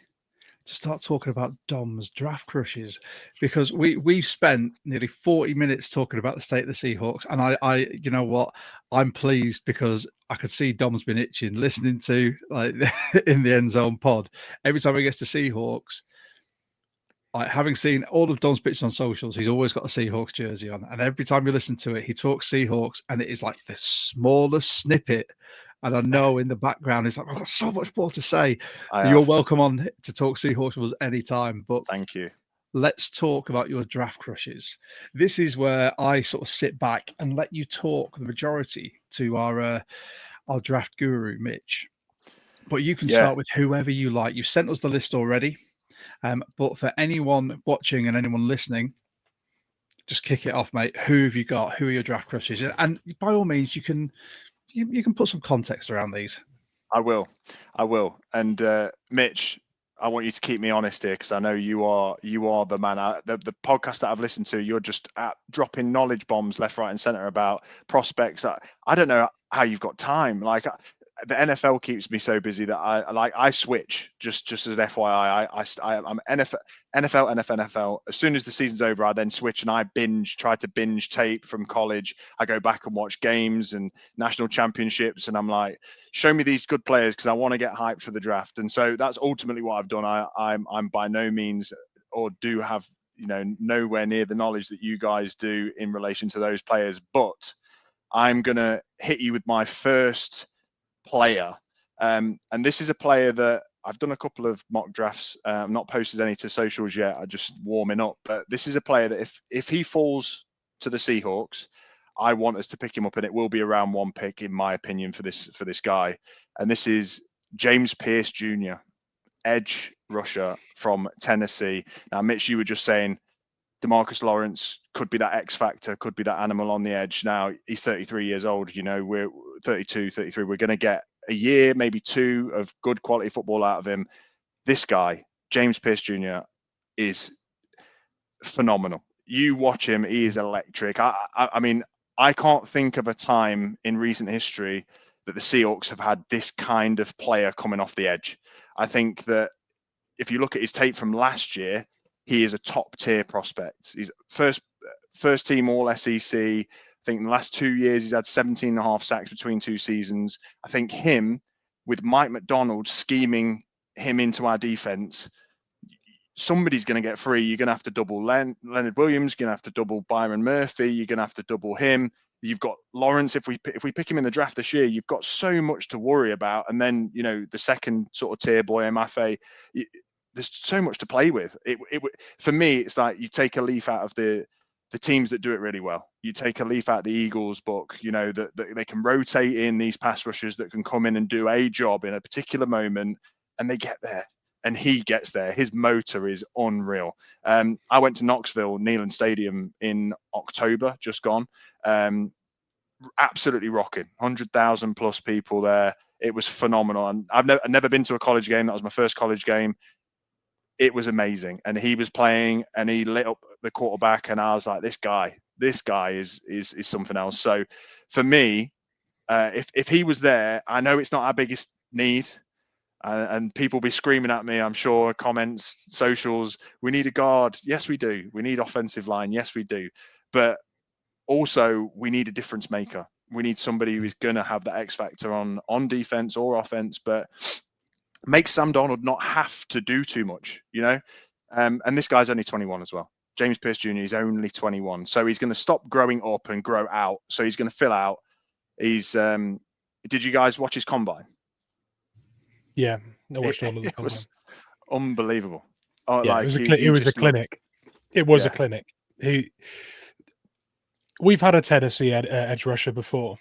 to start talking about Dom's draft crushes, because we've spent nearly 40 minutes talking about the state of the Seahawks, and I you know what, I'm pleased because I could see Dom's been itching listening to like in the End Zone pod every time he gets to Seahawks. Like, having seen all of Dom's pictures on socials, he's always got a Seahawks jersey on, and every time you listen to it, he talks Seahawks, and it is like the smallest snippet. And I know in the background, he's like, I've got so much more to say. You're welcome on to talk Seahawks with us anytime. But
thank you.
Let's talk about your draft crushes. This is where I sort of sit back and let you talk the majority to our draft guru, Mitch. But you can start with whoever you like. You've sent us the list already. But for anyone watching and anyone listening, just kick it off, mate. Who have you got? Who are your draft crushes? And by all means, you can put some context around these.
I will. And Mitch, I want you to keep me honest here, because I know you are the man. The podcast that I've listened to, you're just dropping knowledge bombs left, right, and center about prospects. I don't know how you've got time. Like, the NFL keeps me so busy that I switch. Just as an FYI, I'm NFL. As soon as the season's over, I then switch and I try to binge tape from college. I go back and watch games and national championships, and I'm like, show me these good players, because I want to get hyped for the draft. And so that's ultimately what I've done. I'm by no means, or do have, nowhere near the knowledge that you guys do in relation to those players, but I'm gonna hit you with my first player. And this is a player that I've done a couple of mock drafts. I've not posted any to socials yet. I'm just warming up. But this is a player that if he falls to the Seahawks, I want us to pick him up, and it will be a round 1 pick, in my opinion, for this guy. And this is James Pierce Jr., edge rusher from Tennessee. Now, Mitch, you were just saying DeMarcus Lawrence could be that X factor, could be that animal on the edge. Now, he's 33 years old. We're 32, 33. We're going to get a year, maybe 2 of good quality football out of him. This guy, James Pierce Jr., is phenomenal. You watch him, he is electric. I mean, I can't think of a time in recent history that the Seahawks have had this kind of player coming off the edge. I think that if you look at his tape from last year, he is a top tier prospect. He's first team All SEC. I think in the last 2 years, he's had 17.5 sacks between 2 seasons. I think him, with Mike McDonald scheming him into our defense, somebody's going to get free. You're going to have to double Leonard Williams. You're going to have to double Byron Murphy. You're going to have to double him. You've got Lawrence. If we pick him in the draft this year, you've got so much to worry about. And then, the second sort of tier boy, MFA, there's so much to play with. For me, it's like you take a leaf out of the teams that do it really well. You take a leaf out of the Eagles book, that they can rotate in these pass rushers that can come in and do a job in a particular moment, and they get there. And he gets there. His motor is unreal. I went to Knoxville, Neyland Stadium in October, just gone. Absolutely rocking. 100,000 plus people there. It was phenomenal. And I've never been to a college game. That was my first college game. It was amazing. And he was playing and he lit up the quarterback, and I was like, this guy is something else. So for me, if he was there, I know it's not our biggest need, and people be screaming at me, I'm sure, comments, socials, we need a guard. Yes, we do. We need offensive line. Yes, we do. But also we need a difference maker. We need somebody who is going to have that X factor on defense or offense, but make Sam Darnold not have to do too much, and this guy's only 21 as well. James Pierce Jr. is only 21. So he's going to stop growing up and grow out. So he's going to fill out. Did you guys watch his combine?
Yeah, I watched all of the combine.
It was unbelievable.
Yeah, it was a clinic. It was a clinic. We've had a Tennessee edge rusher before,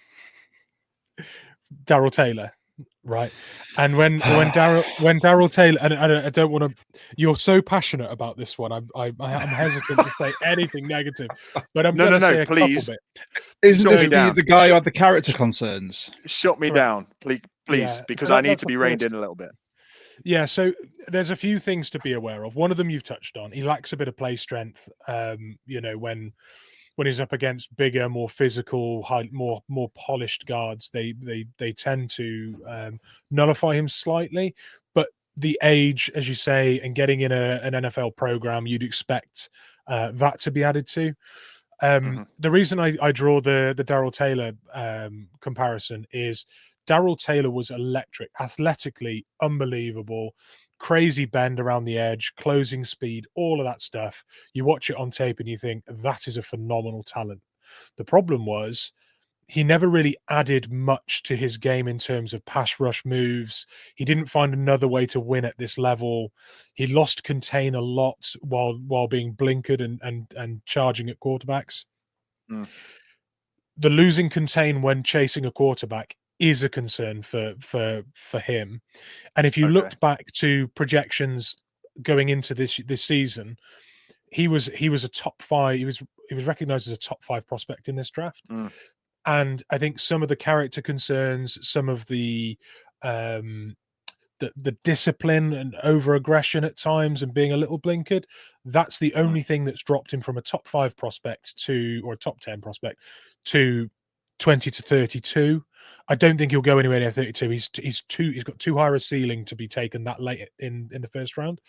Darrell Taylor, right? And when Darrell Taylor, and I don't want to. You're so passionate about this one. I'm hesitant to say anything negative, but I'm going to say a
please.
couple bit.
Isn't this the guy who had the character concerns?
Shut me down, please,
Yeah,
because I need to be reined in a little bit.
Yeah, so there's a few things to be aware of. One of them you've touched on. He lacks a bit of play strength. When he's up against bigger, more physical, more polished guards, they tend to nullify him slightly. But the age, as you say, and getting in an NFL program, you'd expect that to be added to. The reason I draw the Darrell Taylor comparison is Darrell Taylor was electric, athletically unbelievable, crazy bend around the edge, closing speed, all of that stuff. You watch it on tape and you think that is a phenomenal talent. The problem was he never really added much to his game in terms of pass rush moves. He didn't find another way to win at this level. He lost contain a lot while being blinkered and charging at quarterbacks. The losing contain when chasing a quarterback is a concern for him. And if you looked back to projections going into this season, he was a top 5. He was recognized as a top 5 prospect in this draft. And I think some of the character concerns, some of the the discipline and over aggression at times and being a little blinkered. That's the only thing that's dropped him from a top 5 prospect or a top 10 prospect to 20 to 32. I don't think he'll go anywhere near 32. He's got too high a ceiling to be taken that late in the first round.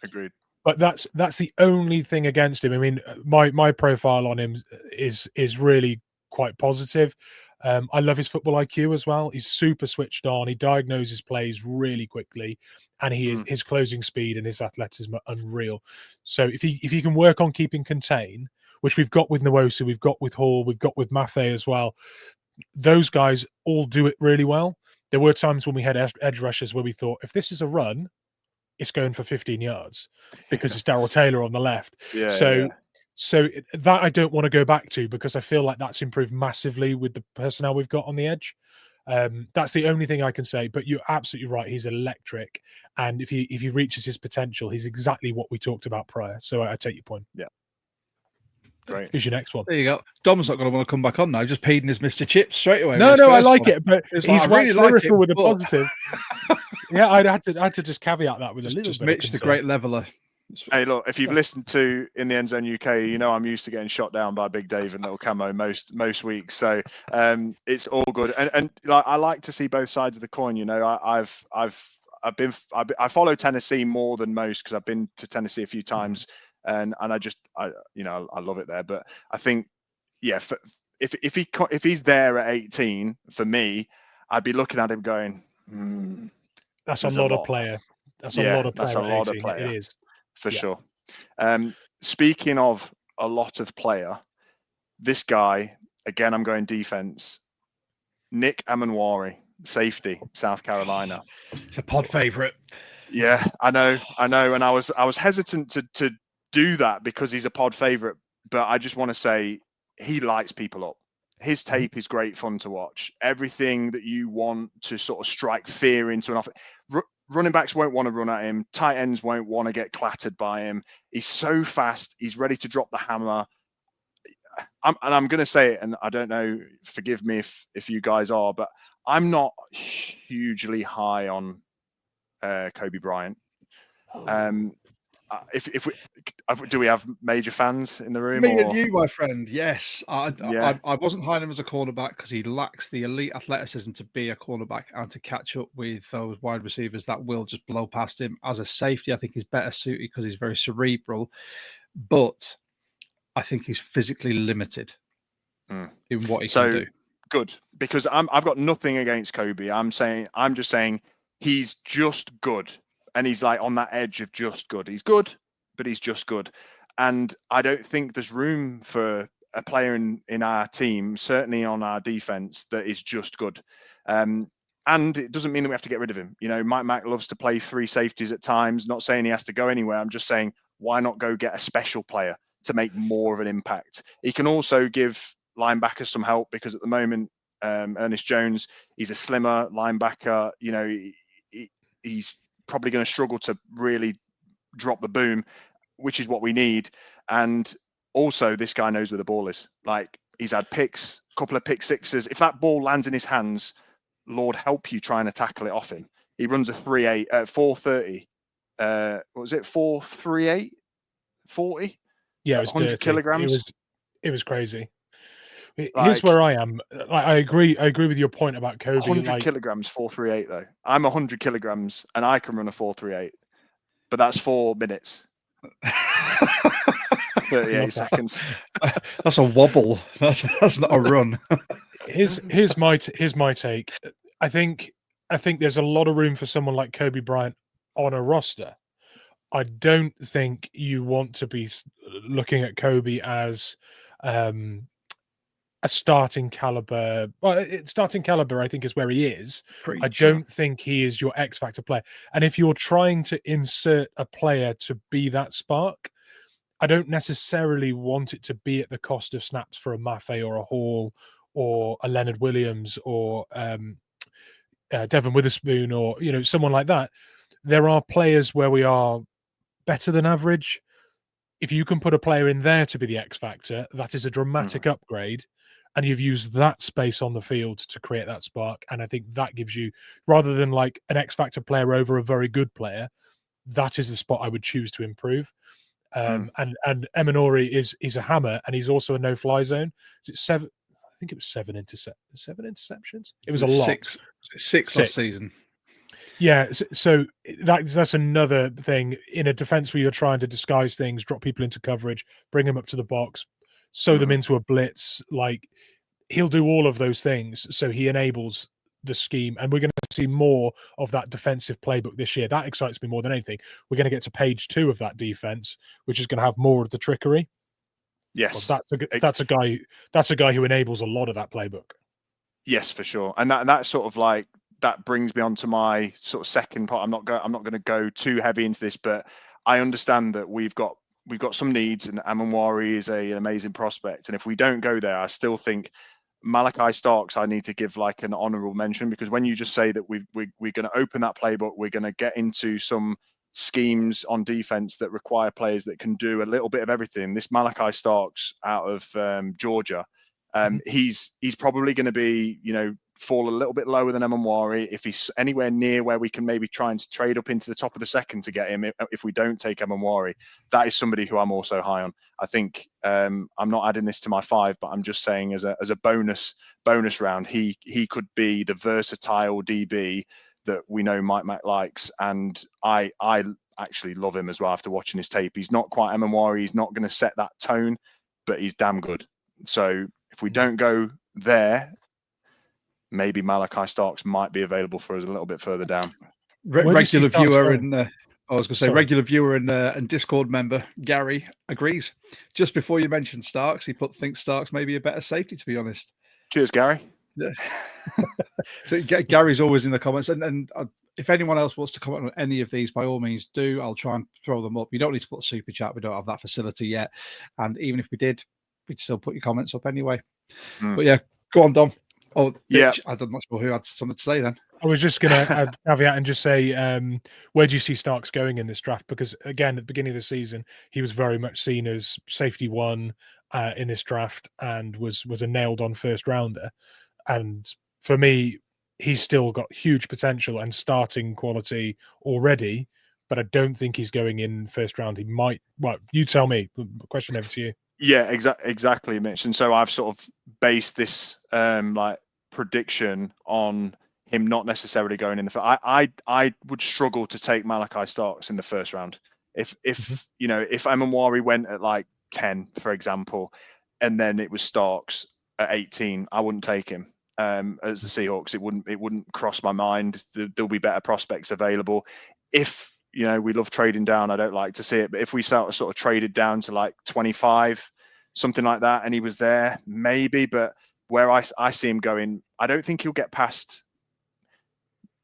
Agreed.
But that's the only thing against him. I mean, my profile on him is really quite positive. I love his football IQ as well. He's super switched on. He diagnoses plays really quickly, and his closing speed and his athleticism are unreal. So if he can work on keeping contain, which we've got with Nwosu, we've got with Hall, we've got with Maffei as well, those guys all do it really well. There were times when we had edge rushers where we thought, if this is a run, it's going for 15 yards because it's Darryl Taylor on the left. So that I don't want to go back to, because I feel like that's improved massively with the personnel we've got on the edge. That's the only thing I can say. But you're absolutely right. He's electric, and if he reaches his potential, he's exactly what we talked about prior. So I take your point.
Yeah. Great.
Who's your next one?
There you go. Dom's not going to want to come back on now. Just paid in his Mr. Chips straight away.
No, I like it, but he's
really
lyrical with a positive. Yeah, I had to just caveat that with a little
just
bit.
Mitch, the great leveler.
Hey, look, if you've listened to In the End Zone UK, you know I'm used to getting shot down by Big Dave and Little Camo most weeks. So it's all good. And like, I like to see both sides of the coin. You know, I follow Tennessee more than most because I've been to Tennessee a few times, and I love it there. But I think, yeah, if he's there at 18, for me, I'd be looking at him going,
that's a lot of player. That's a lot of player.
That's a lot of player.
It is.
For sure. Speaking of a lot of player, this guy, again, I'm going defense. Nick Amanwari, safety, South Carolina.
It's a pod favorite.
Yeah, I know. And I was hesitant to do that because he's a pod favorite, but I just want to say he lights people up. His tape is great fun to watch. Everything that you want to sort of strike fear into an offense. Running backs won't want to run at him. Tight ends won't want to get clattered by him. He's so fast. He's ready to drop the hammer. I'm going to say it, and I don't know, forgive me if you guys are, but I'm not hugely high on Kobe Bryant. Do we have major fans in the room?
Me and you, my friend. Yes, I wasn't high on him as a cornerback because he lacks the elite athleticism to be a cornerback and to catch up with those wide receivers that will just blow past him. As a safety, I think he's better suited because he's very cerebral, but I think he's physically limited in what he can do.
Good, because I've got nothing against Kobe. I'm just saying he's just good. And he's like on that edge of just good. He's good, but he's just good. And I don't think there's room for a player in our team, certainly on our defense, that is just good. And it doesn't mean that we have to get rid of him. You know, Mike Mack loves to play 3 safeties at times. Not saying he has to go anywhere. I'm just saying, why not go get a special player to make more of an impact? He can also give linebackers some help because at the moment, Ernest Jones, he's a slimmer linebacker. You know, he's probably going to struggle to really drop the boom, which is what we need. And also, this guy knows where the ball is. Like, he's had picks, a couple of pick sixes. If that ball lands in his hands, Lord help you trying to tackle it off him. He runs a 430. What was it? 438? 40?
Yeah, it was
100
dirty.
kilograms.
It was crazy. Here's where I am. I agree with your point about Kobe.
100 kilograms, 438 though. I'm 100 kilograms and I can run a 438, but that's 4 minutes. 38 seconds.
That's a wobble. That's not a run.
Here's my take. I think there's a lot of room for someone like Kobe Bryant on a roster. I don't think you want to be looking at Kobe as a starting caliber. Well, starting caliber, I think, is where he is. I don't think he is your X factor player. And if you're trying to insert a player to be that spark, I don't necessarily want it to be at the cost of snaps for a Maffei or a Hall or a Leonard Williams or Devin Witherspoon or someone like that. There are players where we are better than average. If you can put a player in there to be the X factor, that is a dramatic upgrade. and you've used that space on the field to create that spark. And I think that gives you, rather than like an X factor player over a very good player, that is the spot I would choose to improve. And Emanori is a hammer, and he's also a no-fly zone. Is it seven? I think it was seven interceptions. It was a lot.
Six last season.
Yeah, so that's another thing in a defense where you're trying to disguise things, drop people into coverage, bring them up to the box, sew them into a blitz. Like, he'll do all of those things, so he enables the scheme, and we're going to see more of that defensive playbook this year. That excites me more than anything. We're going to get to page 2 of that defense, which is going to have more of the trickery.
Yes,
well, that's a guy who enables a lot of that playbook.
Yes, for sure, and that sort of like that brings me on to my sort of second part. I'm not going to go too heavy into this, but I understand that we've got some needs, and Amanwari is an amazing prospect, and if we don't go there, I still think Malachi Starks, I need to give like an honourable mention, because when you just say that we're going to open that playbook, we're going to get into some schemes on defense that require players that can do a little bit of everything. This Malachi Starks out of Georgia, he's probably going to be, fall a little bit lower than Emanwari. If he's anywhere near where we can maybe try and trade up into the top of the second to get him, if we don't take Emanwari, that is somebody who I'm also high on. I think I'm not adding this to my 5, but I'm just saying as a bonus round, he could be the versatile DB that we know Mike Mack likes, and I actually love him as well after watching his tape. He's not quite Emanwari, he's not going to set that tone, but he's damn good. So if we don't go there, maybe Malachi Starks might be available for us a little bit further down.
Regular viewer and Discord member Gary agrees. Just before you mentioned Starks, he thinks Starks may be a better safety, to be honest.
Cheers, Gary.
Yeah. So Gary's always in the comments, and if anyone else wants to comment on any of these, by all means do. I'll try and throw them up. You don't need to put a super chat. We don't have that facility yet, and even if we did, we'd still put your comments up anyway. But yeah, go on, Dom. Oh,
yeah.
I'm not sure who had something to say then.
I was just going to add caveat and just say, where do you see Starks going in this draft? Because again, at the beginning of the season, he was very much seen as safety 1 in this draft, and was a nailed on first rounder. And for me, he's still got huge potential and starting quality already, but I don't think he's going in first round. He might. Well, you tell me. Question over to you.
Yeah, exactly, Mitch. And so I've sort of based this like prediction on him not necessarily going in the first. I would struggle to take Malachi Starks in the first round. If if Emanwari went at like 10, for example, and then it was Starks at 18, I wouldn't take him. As the Seahawks, it wouldn't cross my mind. There'll be better prospects available. If we love trading down, I don't like to see it, but if we sort of traded down to like 25, something like that, and he was there, maybe. But where I see him going, I don't think he'll get past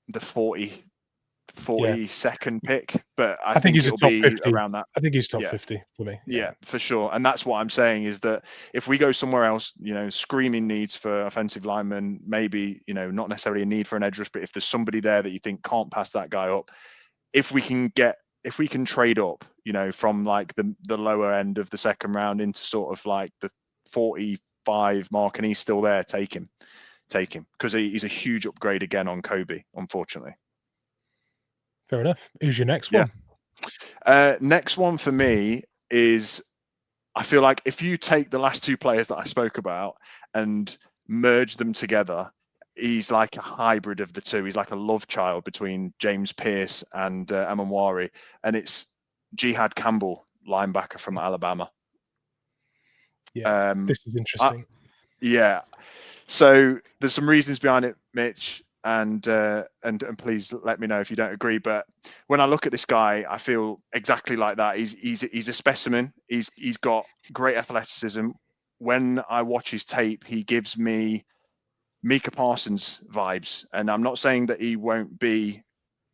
the 42nd pick, but I think
he's
it'll
top
be
50.
around that.
I think he's top 50 for me.
Yeah, for sure. And that's what I'm saying, is that if we go somewhere else, screaming needs for offensive linemen, maybe, not necessarily a need for an edge rush, but if there's somebody there that you think can't pass that guy up, if we can trade up, from like the lower end of the second round into sort of like the 45 mark, and he's still there, take him, because he's a huge upgrade again on Kobe, unfortunately.
Fair enough. Who's your next one?
Next one for me is, I feel like if you take the last 2 players that I spoke about and merge them together, he's like a hybrid of the 2. He's like a love child between James Pierce and Emanwari, and it's Jihad Campbell, linebacker from Alabama.
Yeah, this is interesting.
So there's some reasons behind it, Mitch, and please let me know if you don't agree. But when I look at this guy, I feel exactly like that. He's a specimen. He's got great athleticism. When I watch his tape, he gives me Micah Parsons vibes, and I'm not saying that he won't be,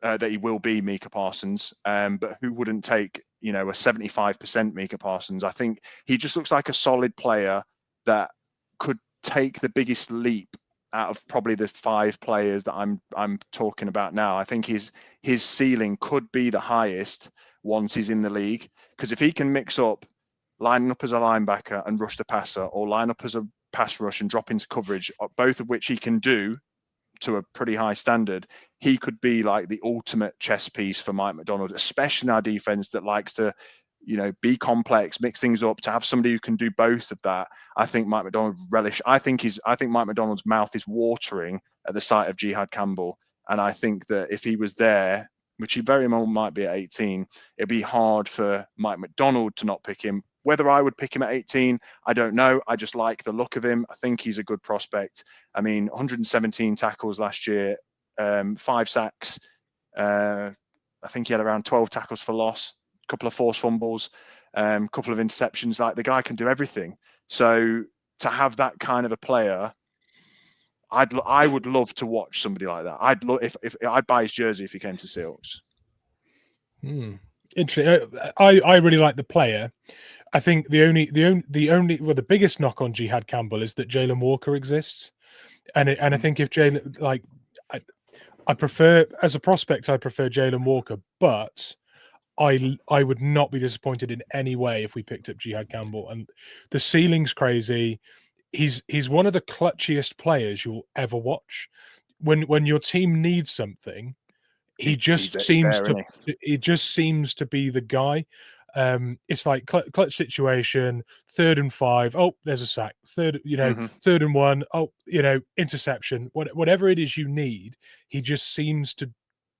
that he will be Micah Parsons, but who wouldn't take a 75% Micah Parsons? I think he just looks like a solid player that could take the biggest leap out of probably the 5 players that I'm talking about now. I think his ceiling could be the highest once he's in the league, because if he can mix up lining up as a linebacker and rush the passer, or line up as a pass rush and drop into coverage, both of which he can do to a pretty high standard, he could be like the ultimate chess piece for Mike Macdonald, especially in our defense that likes to, be complex, mix things up. To have somebody who can do both of that, I think Mike Macdonald relish. I think Mike Macdonald's mouth is watering at the sight of Jihad Campbell, and I think that if he was there, which he very well might be at 18, it'd be hard for Mike Macdonald to not pick him. Whether I would pick him at 18, I don't know. I just like the look of him. I think he's a good prospect. I mean, 117 tackles last year, 5 sacks. I think he had around 12 tackles for loss, a couple of forced fumbles, a couple of interceptions. Like, the guy can do everything. So to have that kind of a player, I would love to watch somebody like that. If I'd buy his jersey if he came to Seahawks.
Interesting. I really like the player. I think the biggest knock on Jihad Campbell is that Jalen Walker exists, and I think if Jalen, like, I prefer, as a prospect, I prefer Jalen Walker, but I would not be disappointed in any way if we picked up Jihad Campbell. And the ceiling's crazy. He's one of the clutchiest players you'll ever watch. When your team needs something, he just seems to be the guy. It's like clutch situation, 3rd and 5. Oh, there's a sack. 3rd and 1. Oh, interception. Whatever it is you need, he just seems to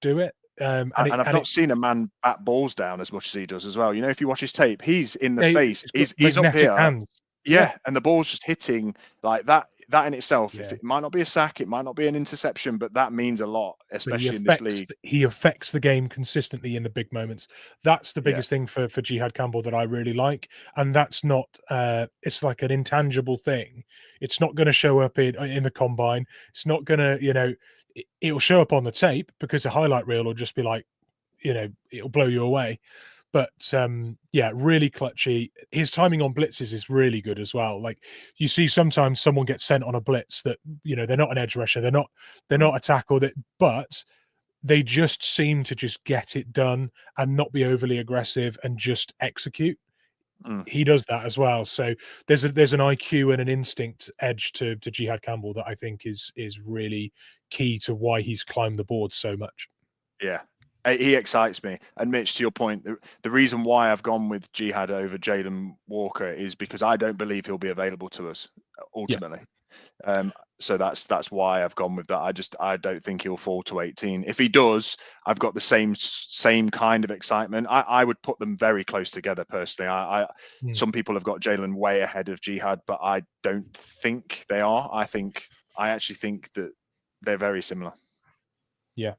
do it.
And I've not seen a man bat balls down as much as he does as well. If you watch his tape, he's in the face. He's up here. Hands. Yeah, and the ball's just hitting like that. That in itself, if it might not be a sack, it might not be an interception, but that means a lot, especially in this league.
He affects the game consistently in the big moments. That's the biggest thing for Jihad Campbell that I really like, and that's not. It's like an intangible thing. It's not going to show up in the combine. It's not going to, it'll show up on the tape because a highlight reel will just be like, it'll blow you away. But really clutchy. His timing on blitzes is really good as well. Like, you see sometimes someone gets sent on a blitz that, they're not an edge rusher, they're not a tackle, but they just seem to just get it done and not be overly aggressive and just execute. He does that as well. So there's an IQ and an instinct edge to Jihad Campbell that I think is really key to why he's climbed the board so much.
Yeah. He excites me. And Mitch, to your point, the reason why I've gone with Jihad over Jalen Walker is because I don't believe he'll be available to us ultimately. Yeah. So that's why I've gone with that. I don't think he'll fall to 18. If he does, I've got the same kind of excitement. I would put them very close together personally. Some people have got Jalen way ahead of Jihad, but I don't think they are. I actually think that they're very similar.
Yeah.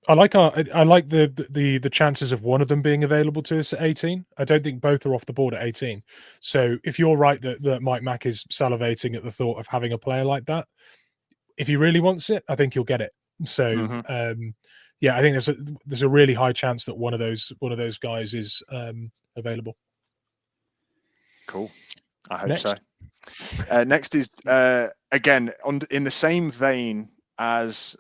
I like the chances of one of them being available to us at 18. I don't think both are off the board at 18. So if you're right that Mike Mack is salivating at the thought of having a player like that, if he really wants it, I think he'll get it. So I think there's a really high chance that one of those guys is available.
Cool. I hope so. Next is again in the same vein as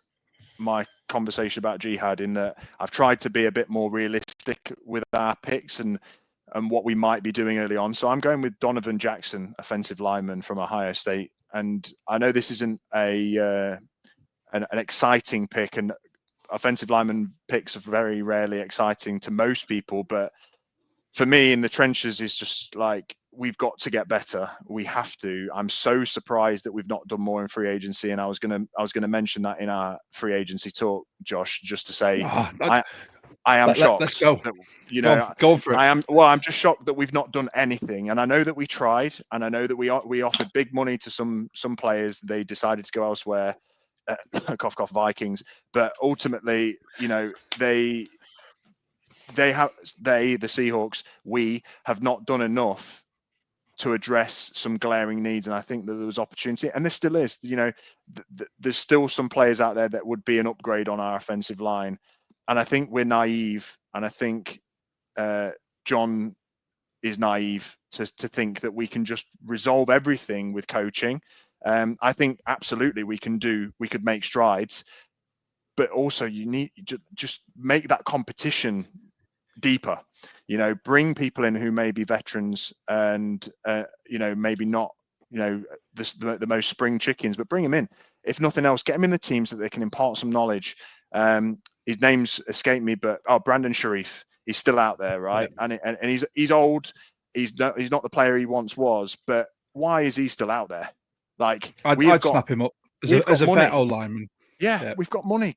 my conversation about Jihad, in that I've tried to be a bit more realistic with our picks and what we might be doing early on. So I'm going with Donovan Jackson, offensive lineman from Ohio State. And I know this isn't an exciting pick, and offensive lineman picks are very rarely exciting to most people. But for me, in the trenches, is just like, we've got to get better. We have to. I'm so surprised that we've not done more in free agency, and I was gonna mention that in our free agency talk, Josh, just to say I am shocked.
Let's go.
That,
go for it.
I'm just shocked that we've not done anything. And I know that we tried, and I know that we offered big money to some players. They decided to go elsewhere. Cough, cough, Vikings. But ultimately, the Seahawks, we have not done enough to address some glaring needs, and I think that there was opportunity, and there still is. There's still some players out there that would be an upgrade on our offensive line, and I think we're naive, and I think John is naive to think that we can just resolve everything with coaching. I think absolutely we could make strides, but also you need to just make that competition deeper. Bring people in who may be veterans and maybe not the most spring chickens, but bring him in. If nothing else, get him in the team so that they can impart some knowledge. His name's escaped me, but Brandon Sharif, he's still out there, right? Yeah. And he's old. He's not the player he once was, but why is he still out there? Like,
I'd snap him up as a vet lineman.
Yeah, we've got money.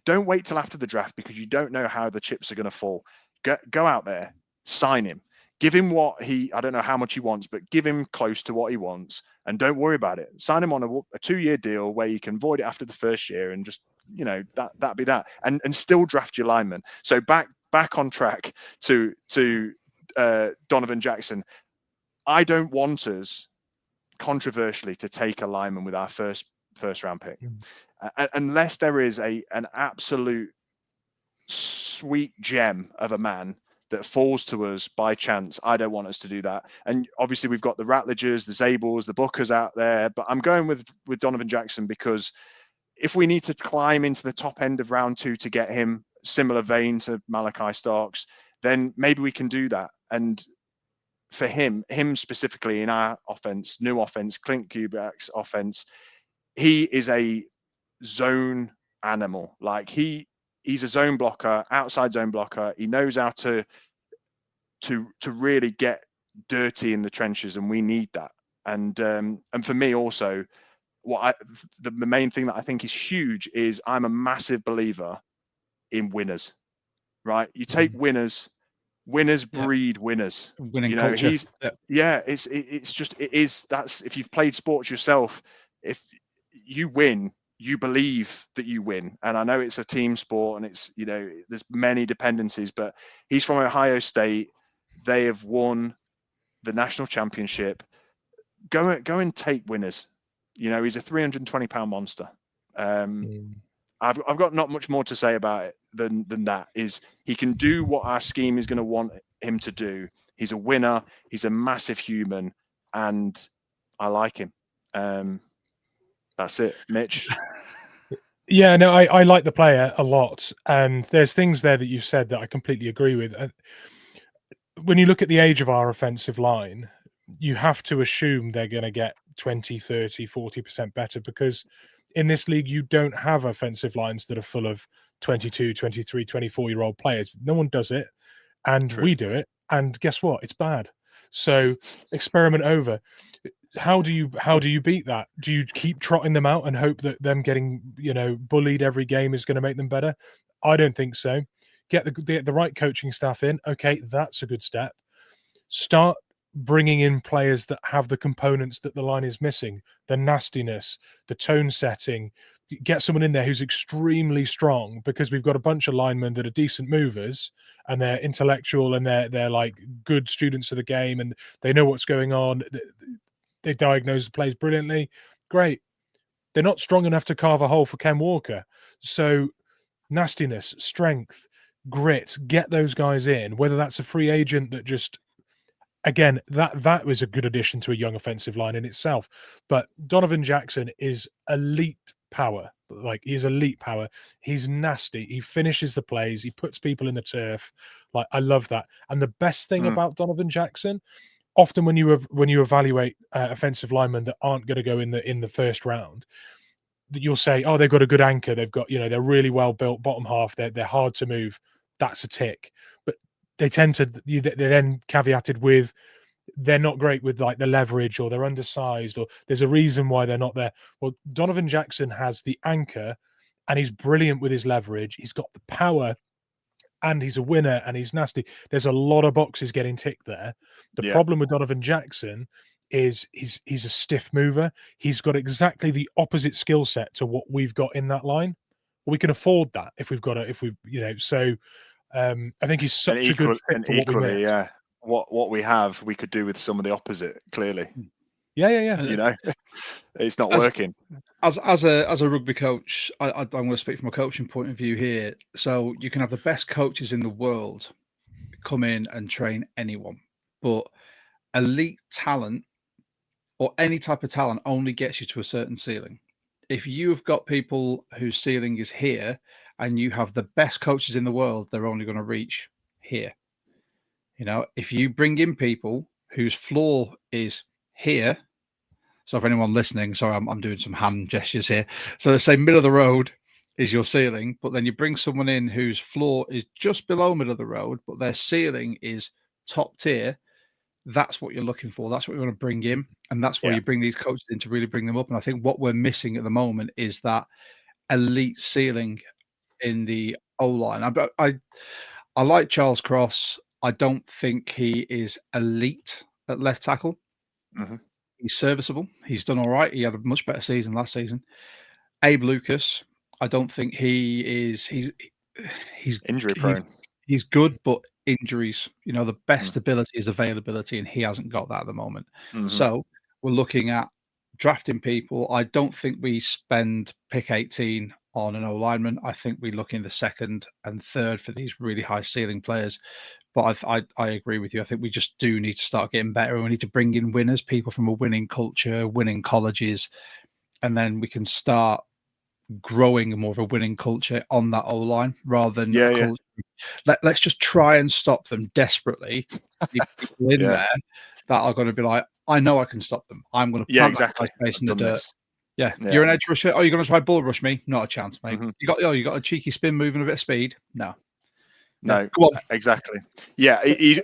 Don't wait till after the draft, because you don't know how the chips are going to fall. Go out there, sign him, give him I don't know how much he wants, but give him close to what he wants, and don't worry about it. Sign him on a 2-year deal where you can void it after the first year, and just, that'd be that, and still draft your lineman. So back on track to Donovan Jackson. I don't want us, controversially, to take a lineman with our first round pick, unless there is an absolute sweet gem of a man that falls to us by chance. I don't want us to do that. And obviously we've got the Ratledges, the Zabels, the Bookers out there, but I'm going with Donovan Jackson, because if we need to climb into the top end of round 2 to get him, similar vein to Malachi Starks, then maybe we can do that. And for him specifically in our new offense, Clint Kubiak's offense, he is a zone animal. Like, he's a zone blocker, outside zone blocker. He knows how to really get dirty in the trenches, and we need that. And for me also, the main thing that I think is huge is I'm a massive believer in winners. Right? You take winners breed winners.
Winning culture.
That's, if you've played sports yourself, if you win, you believe that you win. And I know it's a team sport, and it's, there's many dependencies, but he's from Ohio State. They have won the national championship. Go and take winners. He's a 320-pound monster. I've got not much more to say about it than that. Is he can do what our scheme is going to want him to do. He's a winner. He's a massive human, and I like him. That's it, Mitch.
Yeah, no, I like the player a lot, and there's things there that you've said that I completely agree with. When you look at the age of our offensive line, you have to assume they're going to get 20, 30, 40% better, because in this league, you don't have offensive lines that are full of 22, 23, 24-year-old players. No one does it, and we do it, and guess what? It's bad. So experiment over. How do you beat that? Do you keep trotting them out and hope that them getting bullied every game is going to make them better? I don't think so. Get the right coaching staff in. Okay, that's a good step. Start bringing in players that have the components that the line is missing: the nastiness, the tone setting. Get someone in there who's extremely strong, because we've got a bunch of linemen that are decent movers, and they're intellectual, and they're like good students of the game, and they know what's going on. They diagnose the plays brilliantly. Great. They're not strong enough to carve a hole for Ken Walker. So nastiness, strength, grit, get those guys in, whether that's a free agent that just, again, that was a good addition to a young offensive line in itself. But Donovan Jackson is elite power. Like, he's elite power. He's nasty. He finishes the plays. He puts people in the turf. Like, I love that. And the best thing about Donovan Jackson, often when you evaluate offensive linemen that aren't going to go in the first round, that you'll say, oh, they've got a good anchor. They've got, they're really well built bottom half. They're hard to move. That's a tick. But they're then caveated with, they're not great with like the leverage, or they're undersized, or there's a reason why they're not there. Well, Donovan Jackson has the anchor, and he's brilliant with his leverage. He's got the power, and he's a winner, and he's nasty. There's a lot of boxes getting ticked there. The problem with Donovan Jackson is he's a stiff mover. He's got exactly the opposite skill set to what we've got in that line. We can afford that if we've got So I think he's such a good fit for what we made.
What we have, we could do with some of the opposite. Clearly,
yeah.
It's not working.
As a rugby coach, I'm going to speak from a coaching point of view here. So you can have the best coaches in the world come in and train anyone, but elite talent, or any type of talent, only gets you to a certain ceiling. If you've got people whose ceiling is here, and you have the best coaches in the world, they're only going to reach here. If you bring in people whose floor is here, So for anyone listening, sorry, I'm doing some hand gestures here. So let's say middle of the road is your ceiling, but then you bring someone in whose floor is just below middle of the road, but their ceiling is top tier. That's what you're looking for. That's what you want to bring in. And that's why you bring these coaches in to really bring them up. And I think what we're missing at the moment is that elite ceiling in the O-line. I like Charles Cross. I don't think he is elite at left tackle.
Mm-hmm.
He's serviceable. He's done all right. He had a much better season last season. Abe Lucas, I don't think he is. He's
injury prone.
He's good, but injuries. The best ability is availability, and he hasn't got that at the moment.
Mm-hmm.
So we're looking at drafting people. I don't think we spend pick 18 on an O-lineman. I think we look in the second and third for these really high ceiling players. But I agree with you. I think we just do need to start getting better. And we need to bring in winners, people from a winning culture, winning colleges, and then we can start growing more of a winning culture on that O-line rather than culture. Let's just try and stop them desperately. People in there that are going to be like, I know I can stop them. I'm going to plant my face in the dirt. Yeah, you're an edge rusher. Oh, you're going to try bull rush me? Not a chance, mate.
Mm-hmm.
You got a cheeky spin move and a bit of speed? No,
exactly. Yeah, he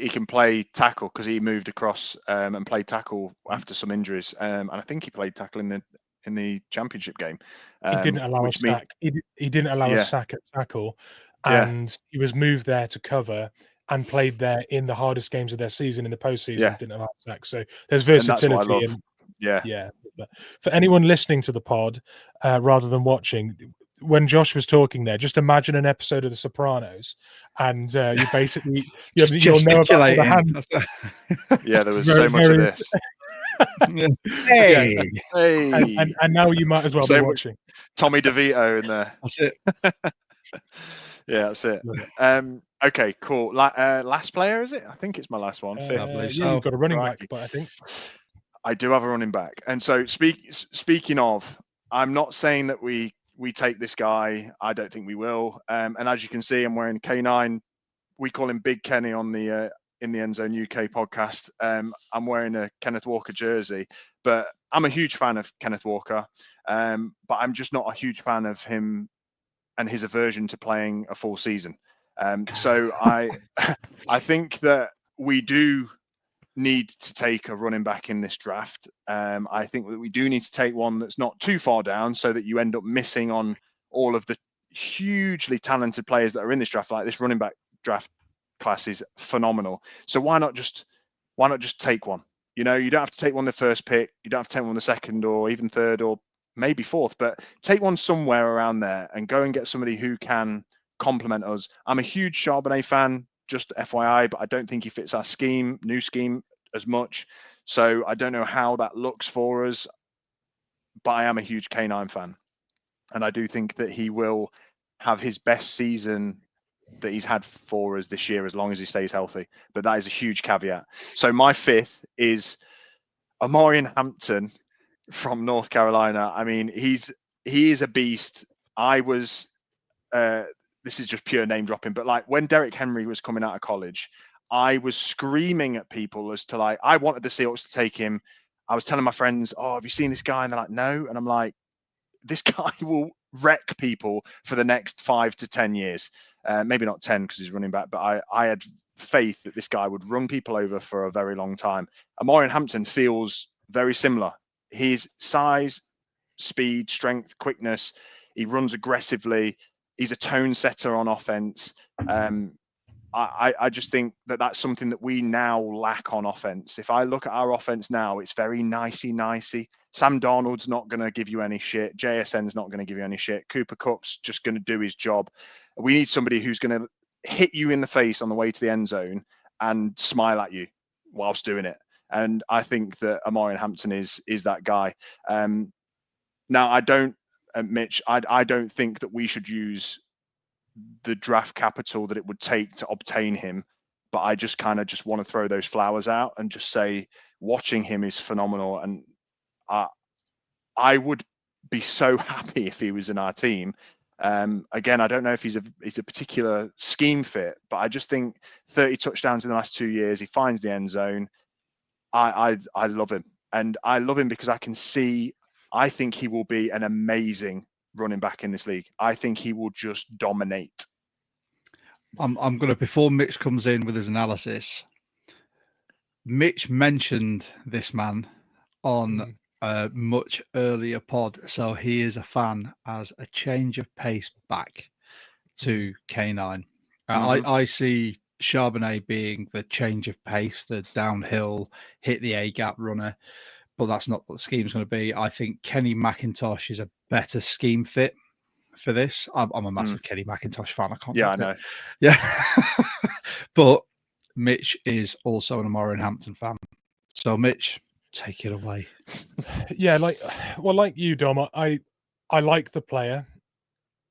can play tackle because he moved across and played tackle after some injuries, and I think he played tackle in the championship game.
He didn't allow a sack. He didn't allow a sack at tackle, and he was moved there to cover and played there in the hardest games of their season in the postseason. Didn't allow a sack, so there's versatility. For anyone listening to the pod rather than watching, when Josh was talking there, just imagine an episode of The Sopranos, and you basically you'll know about all the hands.
Yeah, there was so much of this.
Hey.
And now you might as well be watching.
Tommy DeVito in there.
That's it.
Yeah, that's it. Okay, cool. Last player, is it? I think it's my last one. Fifth.
You've got a running back, but I think
I do have a running back. And so speaking of, I'm not saying that we take this guy. I don't think we will. And as you can see, I'm wearing K9. We call him Big Kenny on the in the End Zone UK podcast. I'm wearing a Kenneth Walker jersey, but I'm a huge fan of Kenneth Walker. But I'm just not a huge fan of him and his aversion to playing a full season. So I think that we do need to take a running back in this draft. I think that we do need to take one that's not too far down so that you end up missing on all of the hugely talented players that are in this draft. Like this running back draft class is phenomenal. So why not just take one? You don't have to take one the first pick. You don't have to take one the second or even third or maybe fourth, but take one somewhere around there and go and get somebody who can complement us. I'm a huge Charbonnet fan, just FYI, but I don't think he fits our new scheme as much. So I don't know how that looks for us, but I am a huge K9 fan. And I do think that he will have his best season that he's had for us this year, as long as he stays healthy. But that is a huge caveat. So my fifth is Amarian Hampton from North Carolina. I mean, he is a beast. This is just pure name dropping, but like when Derrick Henry was coming out of college, I was screaming at people as to like, I wanted the Seahawks to take him. I was telling my friends, oh, have you seen this guy? And they're like, no. And I'm like, this guy will wreck people for the next 5 to 10 years. Maybe not 10 because he's running back, but I had faith that this guy would run people over for a very long time. Amarian Hampton feels very similar. His size, speed, strength, quickness, he runs aggressively. He's a tone setter on offense. I just think that that's something that we now lack on offense. If I look at our offense now, it's very nicey. Sam Darnold's not going to give you any shit. JSN's not going to give you any shit. Cooper Kupp's just going to do his job. We need somebody who's going to hit you in the face on the way to the end zone and smile at you whilst doing it. And I think that Amarian Hampton is that guy. Now, I don't, Mitch, I don't think that we should use the draft capital that it would take to obtain him, but I just kind of just want to throw those flowers out and just say watching him is phenomenal. And I would be so happy if he was in our team. Again, I don't know if he's a particular scheme fit, but I just think 30 touchdowns in the last 2 years, he finds the end zone. I love him. And I love him because I think he will be an amazing running back in this league. I think he will just dominate.
I'm going to, before Mitch comes in with his analysis, Mitch mentioned this man on a much earlier pod, so he is a fan as a change of pace back to K9. I see Charbonnet being the change of pace, the downhill, hit the A-gap runner, but that's not what the scheme's going to be. I think Kenny McIntosh is a better scheme fit for this. I'm a massive Kenny McIntosh fan. I can't.
Yeah, I know.
Yeah, but Mitch is also an Amorian Hampton fan. So, Mitch, take it away.
Yeah, like you, Dom, I like the player.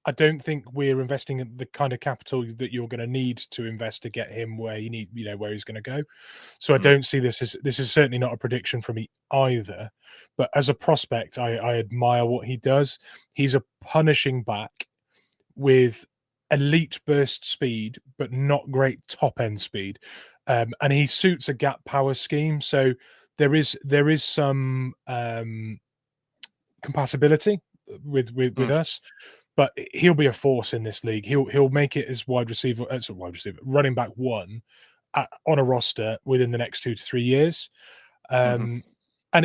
I don't think we're investing the kind of capital that you're going to need to invest to get him where you need, where he's going to go. So I don't see this is certainly not a prediction from me either. But as a prospect, I admire what he does. He's a punishing back with elite burst speed, but not great top end speed. And he suits a gap power scheme. So there is some compatibility with us. But he'll be a force in this league. He'll make it as wide receiver, running back one on a roster within the next 2 to 3 years. And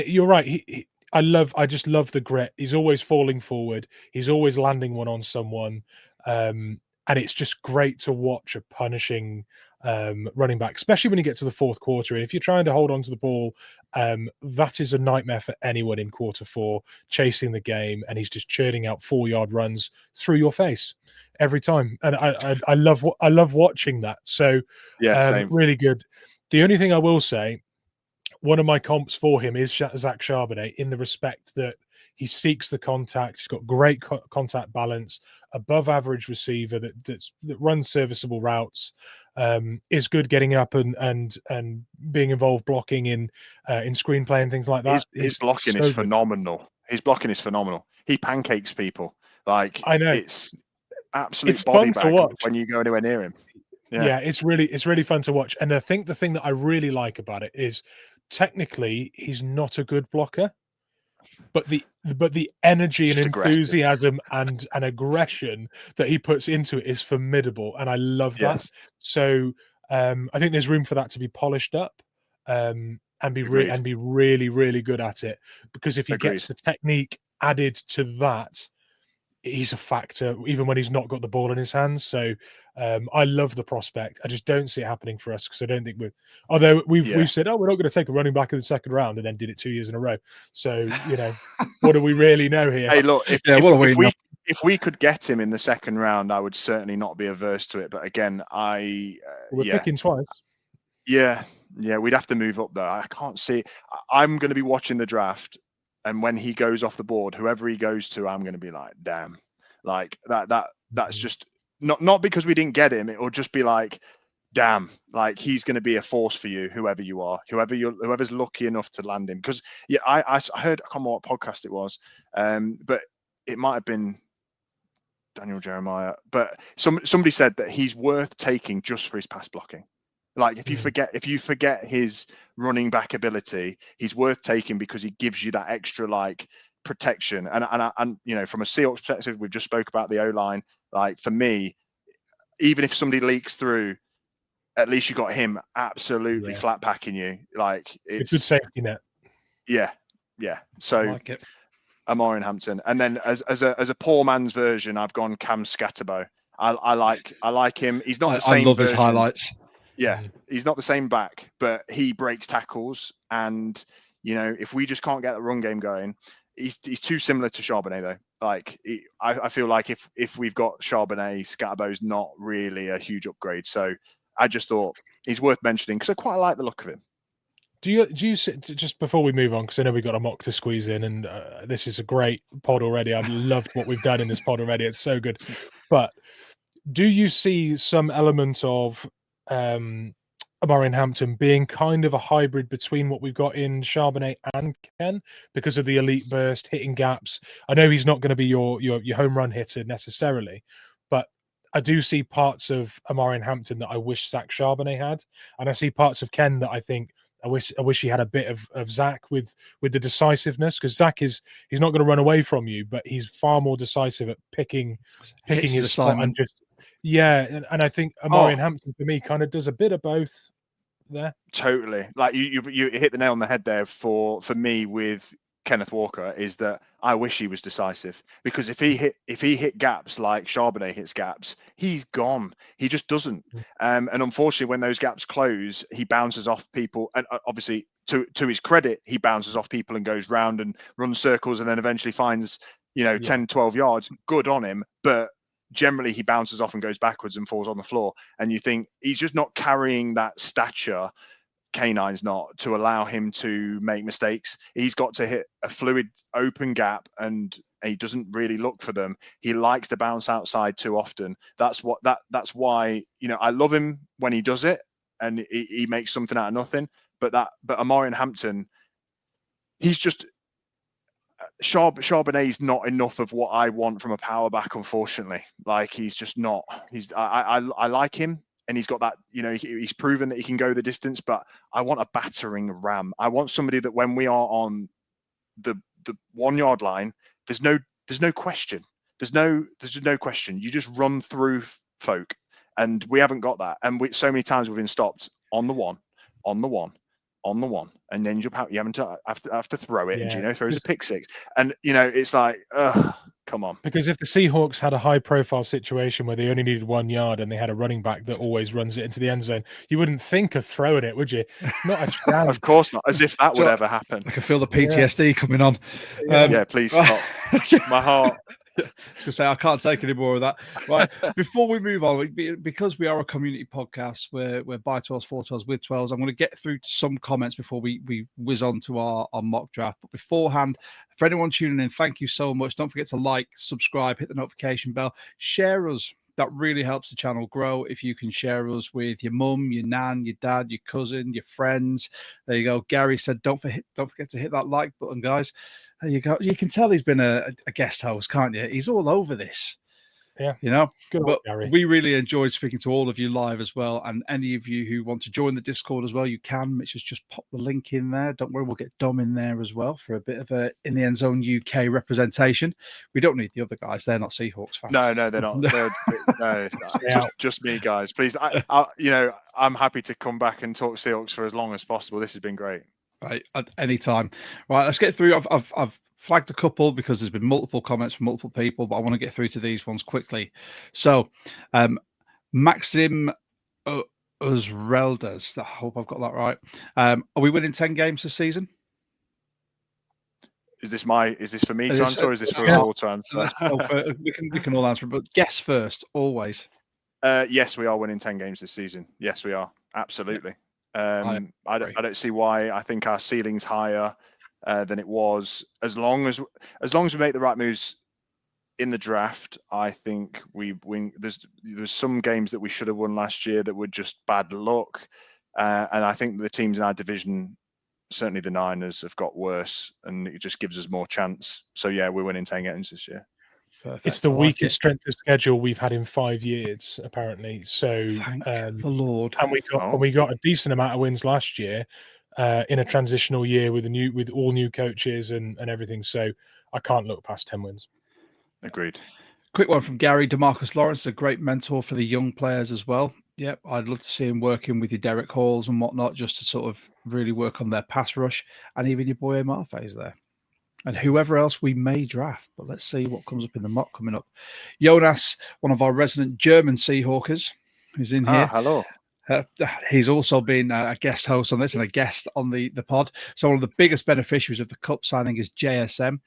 you're right. I just love the grit. He's always falling forward. He's always landing one on someone. And it's just great to watch a punishing running back, especially when you get to the fourth quarter. And if you're trying to hold on to the ball, that is a nightmare for anyone in quarter four, chasing the game, and he's just churning out 4-yard runs through your face every time. And I love watching that. So
same.
Really good. The only thing I will say, one of my comps for him is Zach Charbonnet, in the respect that he seeks the contact. He's got great contact balance, above average receiver that runs serviceable routes, is good getting up and being involved blocking in screenplay and things like that.
His blocking is phenomenal. His blocking is phenomenal. He pancakes people. Like, I know, it's absolute body bag when you go anywhere near him.
Yeah, it's really fun to watch. And I think the thing that I really like about it is, technically, he's not a good blocker, but the energy and enthusiasm and aggression that he puts into it is formidable, and I love that. Yes. So I think there's room for that to be polished up and be really, really good at it, because if he gets the technique added to that, he's a factor even when he's not got the ball in his hands. So I love the prospect. I just don't see it happening for us, because I don't think although we've said, we're not going to take a running back in the second round, and then did it 2 years in a row. So what do we really know here?
Hey, look, if we could get him in the second round, I would certainly not be averse to it. But again,
we're picking twice.
Yeah, we'd have to move up though. I can't see. I'm going to be watching the draft, and when he goes off the board, whoever he goes to, I'm going to be like, damn, like that's just not because we didn't get him. It'll just be like, damn, like he's going to be a force for you, whoever you are, whoever's lucky enough to land him. Because I heard, I can't remember what podcast it was, but it might have been Daniel Jeremiah, but somebody said that he's worth taking just for his pass blocking. Like if you forget his running back ability, he's worth taking because he gives you that extra like protection. And from a Seahawks perspective, we've just spoke about the O-line. Like for me, even if somebody leaks through, at least you got him absolutely flat packing you. Like it's
a good safety net.
Yeah. So
I like it.
Amorian Hampton, and then as a poor man's version, I've gone Cam Scatterbo. I like him. He's not the same.
I love
version.
His highlights.
Yeah, he's not the same back, but he breaks tackles. And, if we just can't get the run game going, he's too similar to Charbonnet, though. Like, I feel like if we've got Charbonnet, Scatterbo's not really a huge upgrade. So I just thought he's worth mentioning because I quite like the look of him.
Do you just before we move on, because I know we've got a mock to squeeze in, and this is a great pod already. I've loved what we've done in this pod already. It's so good. But do you see some element of Amorian Hampton being kind of a hybrid between what we've got in Charbonnet and Ken, because of the elite burst, hitting gaps? I know he's not going to be your home run hitter necessarily, but I do see parts of Amorian Hampton that I wish Zach Charbonnet had, and I see parts of Ken that I think I wish he had a bit of Zach with the decisiveness, because Zach he's not going to run away from you, but he's far more decisive at picking his spot and just and I think Amarian Hampton for me kind of does a bit of both there.
Totally, like you hit the nail on the head there for me with Kenneth Walker, is that I wish he was decisive, because if he hit gaps like Charbonnet hits gaps, he's gone. He just doesn't. And unfortunately, when those gaps close, he bounces off people. And obviously, to his credit, he bounces off people and goes round and runs circles, and then eventually finds 10, 12 yards. Good on him, but generally he bounces off and goes backwards and falls on the floor. And you think he's just not carrying that stature. Canine's not, to allow him to make mistakes. He's got to hit a fluid open gap, and he doesn't really look for them. He likes to bounce outside too often. That's why I love him when he does it and he makes something out of nothing. But Amarian Hampton, he's just Charbonnet's not enough of what I want from a power back, unfortunately. Like, he's just not. I like him. And he's got that, he's proven that he can go the distance, but I want a battering ram. I want somebody that when we are on the 1 yard line, there's no question. There's no question. You just run through folk, and we haven't got that. And so many times we've been stopped on the one, and then you have to throw it, and Gino throws a pick six, and it's like, come on.
Because if the Seahawks had a high-profile situation where they only needed 1 yard and they had a running back that always runs it into the end zone, you wouldn't think of throwing it, would you? Not a chance.
Of course not. As if that would ever happen.
I can feel the PTSD coming on.
Please stop. My heart.
To say I can't take any more of that. Right, before we move on, because we are a community podcast, we're by 12s, 4-12s, with 12s. I'm going to get through to some comments before we whiz on to our mock draft. But beforehand, for anyone tuning in, thank you so much. Don't forget to like, subscribe, hit the notification bell, share us. That really helps the channel grow. If you can share us with your mum, your nan, your dad, your cousin, your friends. There you go. Gary said, don't forget to hit that like button, guys. There you go. You can tell he's been a guest host, can't you? He's all over this.
Yeah.
But we really enjoyed speaking to all of you live as well. And any of you who want to join the Discord as well, you can. Mitch has just popped the link in there. Don't worry, we'll get Dom in there as well for a bit of a In the End Zone UK representation. We don't need the other guys. They're not Seahawks fans.
No, they're not. No, just me, guys. Please, I'm happy to come back and talk Seahawks for as long as possible. This has been great.
Right, at any time. Right, let's get through. I've flagged a couple because there's been multiple comments from multiple people, but I want to get through to these ones quickly. So, Maxim Uzreldas, I hope I've got that right. Are we winning 10 games this season?
Is this for me to answer, or is this for us all to answer?
We can all answer, but guess first, always.
Yes, we are winning 10 games this season. Yes, we are. Absolutely. I don't see why. I think our ceiling's higher than it was. As long as we make the right moves in the draft, I think we win. There's some games that we should have won last year that were just bad luck, and I think the teams in our division, certainly the Niners, have got worse, and it just gives us more chance. So yeah, we're winning 10 games this year.
Perfect. It's the weakest strength of schedule we've had in 5 years, apparently. So
thank the Lord.
And we got a decent amount of wins last year in a transitional year with all new coaches and everything. So I can't look past 10 wins.
Agreed.
Quick one from Gary. DeMarcus Lawrence, a great mentor for the young players as well. Yep, I'd love to see him working with your Derek Halls and whatnot, just to sort of really work on their pass rush, and even your boy Marfe's there. And whoever else we may draft. But let's see what comes up in the mock coming up. Jonas, one of our resident German Seahawkers, who's in here.
Hello.
He's also been a guest host on this and a guest on the pod. So one of the biggest beneficiaries of the Cup signing is JSM,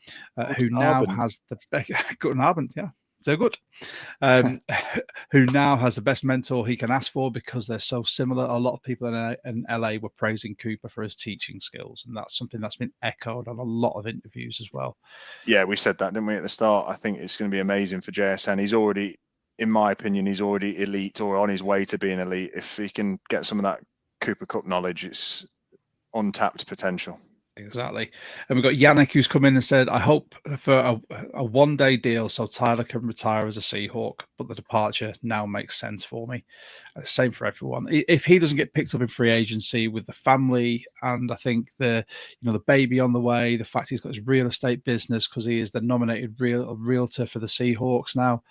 who now has the Guten Abend, yeah. So good. Who now has the best mentor he can ask for because they're so similar. A lot of people in LA were praising Cooper for his teaching skills, and that's something that's been echoed on a lot of interviews as well.
Yeah, we said that, didn't we, at the start? I think it's going to be amazing for JSN. He's already, in my opinion, elite or on his way to being elite. If he can get some of that Cooper Cup knowledge, it's untapped potential.
Exactly. And we've got Yannick who's come in and said, I hope for a one-day deal so Tyler can retire as a Seahawk, but the departure now makes sense for me. Same for everyone. If he doesn't get picked up in free agency with the family, and I think the baby on the way, the fact he's got his real estate business because he is the nominated realtor for the Seahawks now.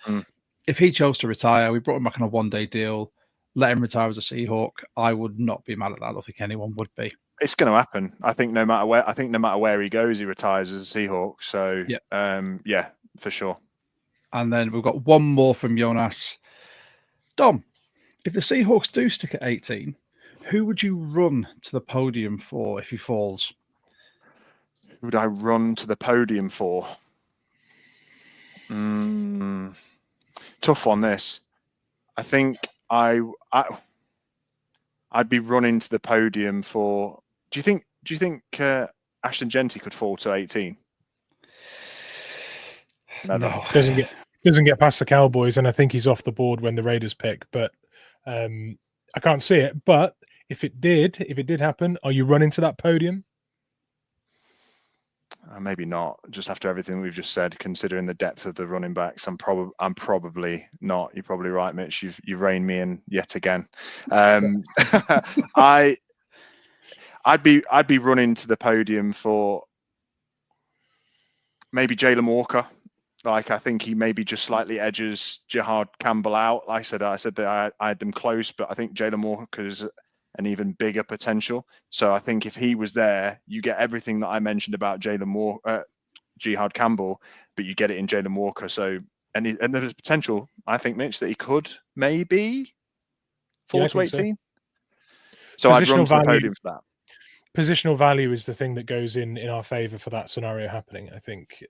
If he chose to retire, we brought him back on a one-day deal, let him retire as a Seahawk, I would not be mad at that. I don't think anyone would be.
It's going to happen. I think no matter where he goes, he retires as a Seahawk. So yeah, for sure.
And then we've got one more from Jonas. Dom, if the Seahawks do stick at 18, who would you run to the podium for if he falls?
Who would I run to the podium for? Tough one, this. I think I'd be running to the podium for. Do you think Ashton Genty could fall to 18?
No.
Doesn't get past the Cowboys, and I think he's off the board when the Raiders pick. But I can't see it. But if it did happen, are you running to that podium?
Maybe not. Just after everything we've just said, considering the depth of the running backs, I'm probably not. You're probably right, Mitch. You've reined me in yet again. I'd be running to the podium for maybe Jalen Walker. Like, I think he maybe just slightly edges Jihad Campbell out. Like I said that I had them close, but I think Jalen Walker's an even bigger potential. So I think if he was there, you get everything that I mentioned about Jihad Campbell, but you get it in Jalen Walker. So and there's potential, I think, Mitch, that he could maybe fall to 18. So I'd run to the podium for that.
Positional value is the thing that goes in our favour for that scenario happening. I think.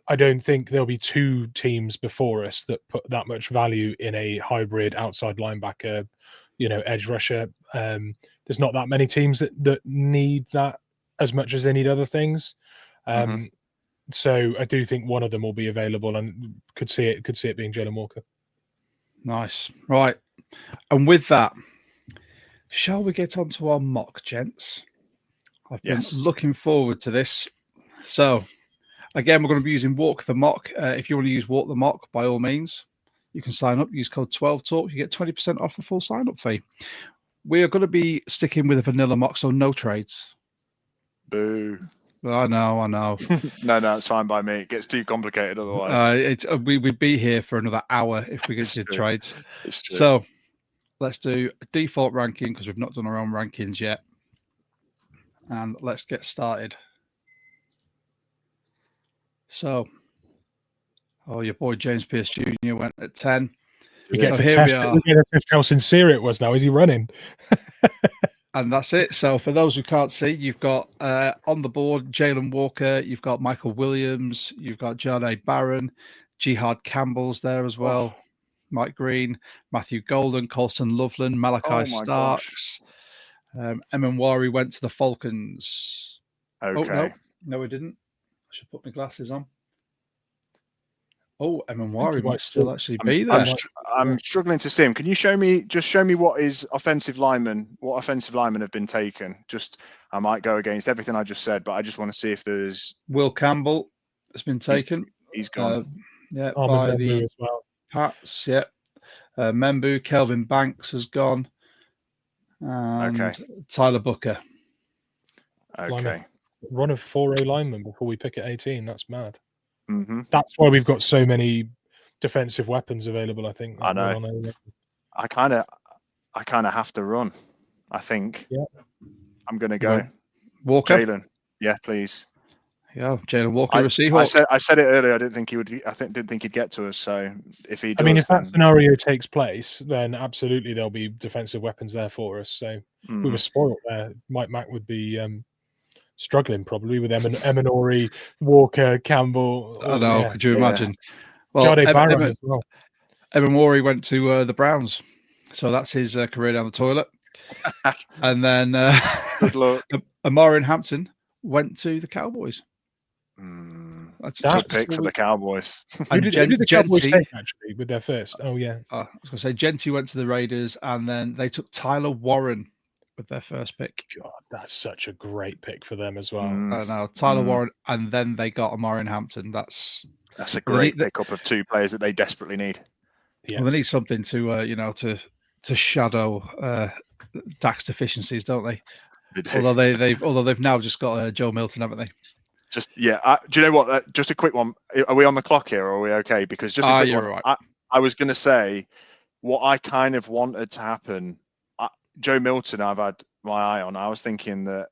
I don't think there'll be two teams before us that put that much value in a hybrid outside linebacker, edge rusher. There's not that many teams that need that as much as they need other things. So I do think one of them will be available, and could see it being Jalen Walker.
Nice. Right. And with that, shall we get on to our mock, gents? I've been looking forward to this. So again, we're going to be using Walk the Mock. If you want to use Walk the Mock, by all means, you can sign up. Use code 12Talk. You get 20% off the full sign-up fee. We are going to be sticking with a vanilla mock, so no trades.
Boo.
I know.
No, it's fine by me. It gets too complicated otherwise.
We'd be here for another hour if we did trades.
It's true.
So let's do a default ranking because we've not done our own rankings yet. And let's get started. So, your boy James Pierce Jr. went at 10.
We get to test how sincere it was now. Is he running?
And that's it. So for those who can't see, you've got on the board Jalen Walker, you've got Michael Williams, you've got Jahdae Barron, Jihad Campbell's there as well, Mike Green, Matthew Golden, Colston Loveland, Malachi Starks. Emenwari went to the Falcons.
Okay.
No, he didn't. I should put my glasses on. Emenwari might still actually be there.
I'm struggling to see him. Can you show me what offensive linemen have been taken? I might go against everything I just said, but I just want to see if there's
Will Campbell has been taken.
He's gone.
By the as well. Pats. Yeah. Membu, Kelvin Banks has gone. And Tyler Booker.
Okay.
Run of 4 linemen before we pick at 18. That's mad.
Mm-hmm.
That's why we've got so many defensive weapons available. I think.
I know. I kind of have to run. I think.
Yeah.
I'm going to go.
Walker.
Jalen. Yeah, please.
Yeah, Jalen Walker, a Seahawk.
I said it earlier. I didn't think he would. Didn't think he'd get to us. So if he does,
if that scenario takes place, then absolutely there'll be defensive weapons there for us. So we were spoiled there. Mike Mack would be struggling probably with Emenori, Walker, Campbell.
I know. Could you imagine? Well,
Jahdae Barron as well.
Emenori went to the Browns, so that's his career down the toilet. And then
good luck.
Amarian Hampton went to the Cowboys.
That's a good pick for the Cowboys.
Who did the Cowboys take actually with their first? Oh yeah.
I was going to say Genty went to the Raiders, and then they took Tyler Warren with their first pick.
God, that's such a great pick for them as well.
I know Tyler Warren, and then they got Omarion Hampton. That's
a great pickup of two players that they desperately need.
Yeah. Well, they need something to to shadow Dak's deficiencies, don't they?
They do.
Although they've now just got Joe Milton, haven't they?
Just do you know what? Just a quick one. Are we on the clock here, or are we okay? Because just a quick one.
Right.
I was going to say what I kind of wanted to happen. Joe Milton, I've had my eye on. I was thinking that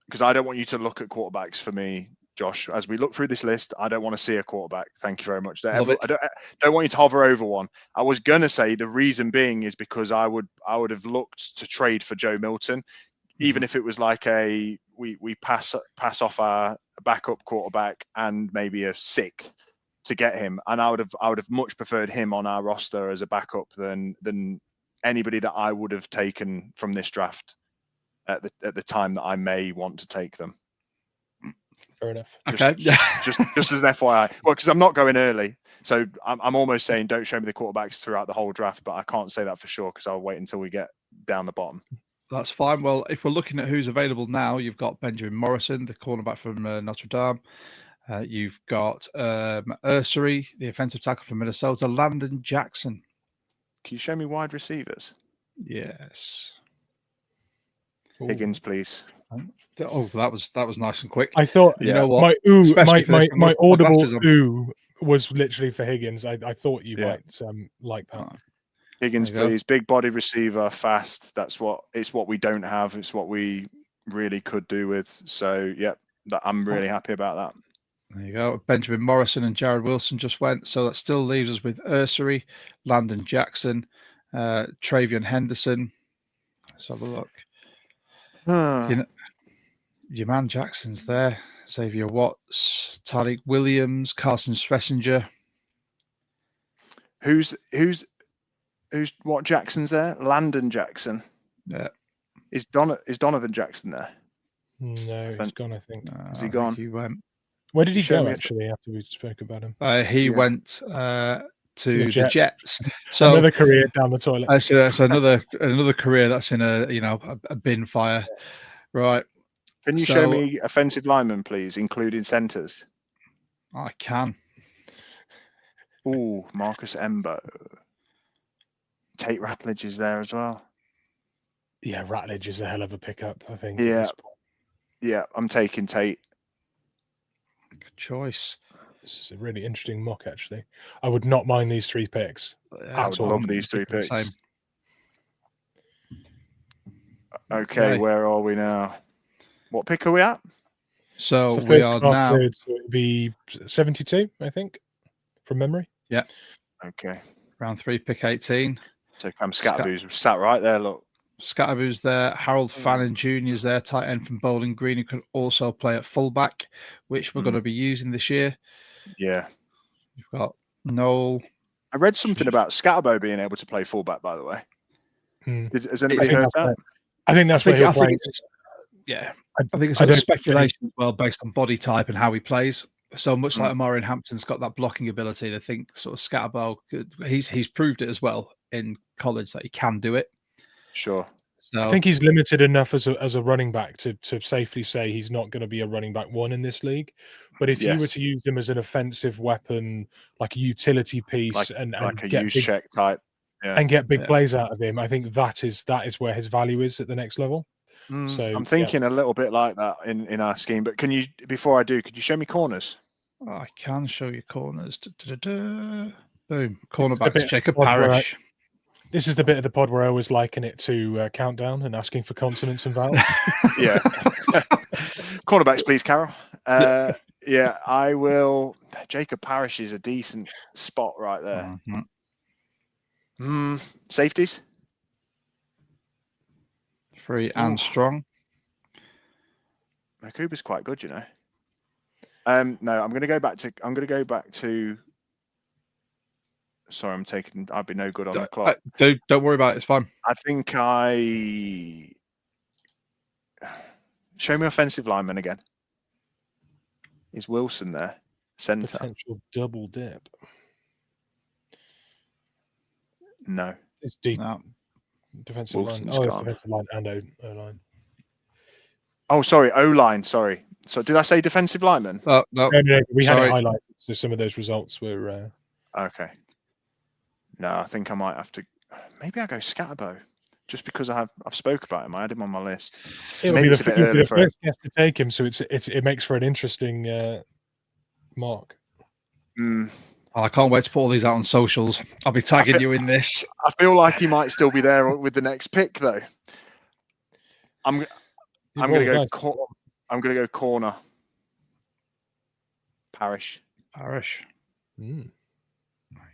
because I don't want you to look at quarterbacks for me, Josh. As we look through this list, I don't want to see a quarterback. Thank you very much. I don't want you to hover over one. I was going to say the reason being is because I would have looked to trade for Joe Milton, even if it was like we pass off our backup quarterback and maybe a sixth to get him, and I would have much preferred him on our roster as a backup than anybody that I would have taken from this draft at the time that I may want to take them.
Fair enough.
Just as an FYI. Well, because I'm not going early, so I'm almost saying don't show me the quarterbacks throughout the whole draft, but I can't say that for sure because I'll wait until we get down the bottom.
That's fine. Well, if we're looking at who's available now, you've got Benjamin Morrison, the cornerback from Notre Dame. You've got Ursery, the offensive tackle from Minnesota. Landon Jackson.
Can you show me wide receivers?
Yes.
Higgins, please.
Oh, that was nice and quick.
I thought,
you know what?
My audible ooh was literally for Higgins. I thought you might like that.
Oh.
Higgins, please. Big body receiver, fast. It's what we don't have. It's what we really could do with. So, I'm really happy about that.
There you go. Benjamin Morrison and Jared Wilson just went. So that still leaves us with Ursery, Landon Jackson, Travion Henderson. Let's have a look. Your man Jackson's there. Xavier Watts, Tariq Williams, Carson Schlesinger.
Who's what Jackson's there? Landon Jackson.
Yeah.
Is Donovan Jackson there?
No, he's gone, I think.
Is he gone?
He went.
Where did he go, actually, after we spoke about him?
He went to the Jets. So
another career down the toilet.
That's another career that's in a bin fire. Right.
Can you show me offensive linemen, please, including centers?
I can.
Oh, Marcus Embo. Tate Ratledge is there as well.
Yeah, Ratledge is a hell of a pickup, I think.
Yeah, I'm taking Tate.
Good choice.
This is a really interesting mock, actually. I would not mind these three picks.
I would love these three picks. Okay, where are we now? What pick are we at?
So we are now.
So it would be 72, I think, from memory.
Yeah.
Okay.
Round 3, pick 18.
So Cam Scatterboo's sat right there. Look.
Scatterboo's there. Harold Fannin Jr. is there, tight end from Bowling Green, who can also play at fullback, which we're going to be using this year.
Yeah.
You've got Noel.
I read something about Scatterbo being able to play fullback, by the way. Has anybody heard that?
I think that's where he'll play.
Yeah. I think it's speculation as well, based on body type and how he plays. So much like Omarion Hampton's got that blocking ability, I think sort of Scatterbo he's proved it as well in college that he can do it.
Sure.
So, I think he's limited enough as a running back to safely say he's not going to be a running back one in this league. But if you were to use him as an offensive weapon, like a utility piece, and
like a
get
use check type,
and get big plays out of him, I think that is where his value is at the next level. So
I'm thinking a little bit like that in our scheme. But can you, before I do, could you show me corners?
I can show you corners. Boom. Cornerback Jacob Parrish.
This is the bit of the pod where I always liken it to Countdown and asking for consonants and vowels.
Yeah. Cornerbacks, please, Carol. Yeah, I will. Jacob Parrish is a decent spot right there. Safeties?
Free and strong.
Makuba's quite good, you know. No, I'm going to go back to. Sorry, I'd be no good on the clock.
Don't worry about it. It's fine.
I think show me offensive lineman again. Is Wilson there? Center.
Potential double dip.
No.
It's deep.
No.
Defensive
Wilson's
line. Oh, it's
gone.
defensive line and O-line.
Oh, sorry, O-line. Sorry. So did I say defensive lineman?
Oh, no.
No, we had it
Sorry.
highlighted, so some of those results were.
Okay. No, I think I might have to. Maybe I go Scatterbo, just because I've spoke about him. I had him on my list.
It'll
Maybe
be
it's a bit early
the
for him.
first guest to take him, so it makes for an interesting mark.
I can't wait to put all these out on socials. I'll be tagging you in this.
I feel like he might still be there with the next pick, though. I'm going to go. I'm going to go corner. Parrish.
There you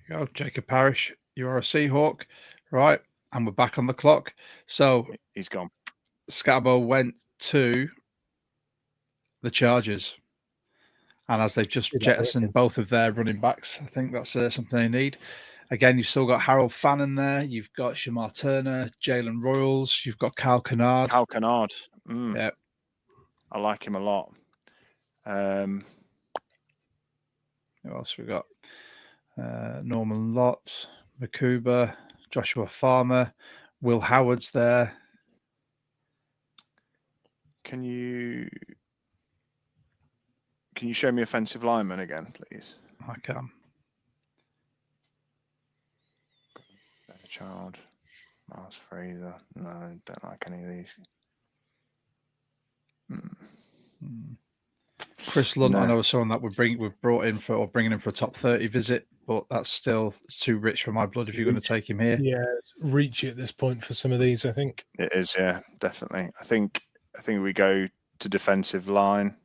go, Jacob Parrish. You are a Seahawk, right? And we're back on the clock. So
he's gone.
Scabo went to the Chargers, and as they've just jettisoned both of their running backs, I think that's something they need. Again, you've still got Harold Fannin there. You've got Shamar Turner, Jalen Royals. You've got Cal Kennard.
Yeah, I like him a lot.
Who else we got? Norman Lott, Makuba, Joshua Farmer, Will Howard's there.
Can you show me offensive lineman again, please?
I can.
Child, Miles Fraser. No, I don't like any of these.
Chris Lunt,
No.
I know, was someone that we've brought in for, or bringing in for a top 30 visit, but that's still too rich for my blood if you're going to take him here.
Yeah, it's reachy at this point for some of these, I think.
It is, yeah, definitely. I think we go to defensive line.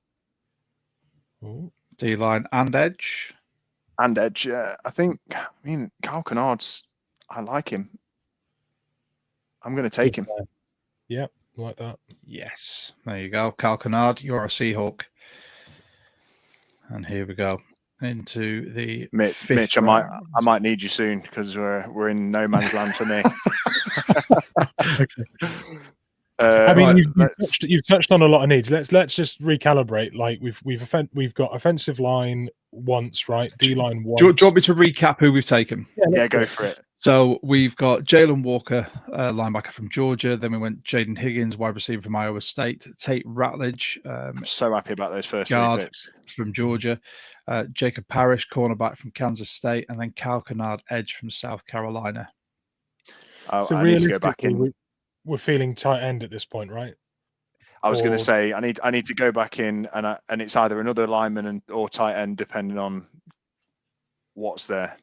D-line and edge.
Yeah. I mean, Cal Kennard's, I like him. I'm going to take him.
Yeah, like that.
Yes. There you go. Cal Kennard, you're a Seahawk. And here we go into the
Mitch, I might need you soon because we're in no man's land for me.
Okay. I mean, you've touched on a lot of needs. Let's just recalibrate. Like we've got offensive line once, right? D line once.
Do you want me to recap who we've taken?
Yeah, go for it.
So we've got Jalen Walker, linebacker from Georgia. Then we went Jaden Higgins, wide receiver from Iowa State. Tate Ratledge.
I'm so happy about those first
guard
three picks.
From Georgia. Jacob Parrish, cornerback from Kansas State. And then Cal Kennard, edge from South Carolina.
So I need to go back in.
We're feeling tight end at this point, right?
I was going to say I need to go back in, and it's either another lineman or tight end, depending on what's there.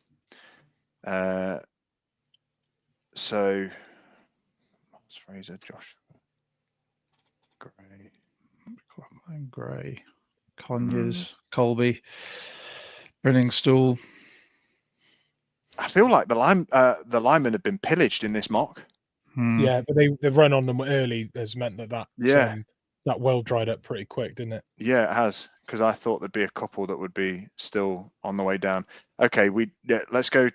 So Miles Fraser, Josh
Gray, Conyers, Colby, Brenningstool.
I feel like the linemen have been pillaged in this mock.
Yeah, but they've run on them early has meant that well dried up pretty quick, didn't it?
Yeah, it has, because I thought there'd be a couple that would be still on the way down. Okay, let's go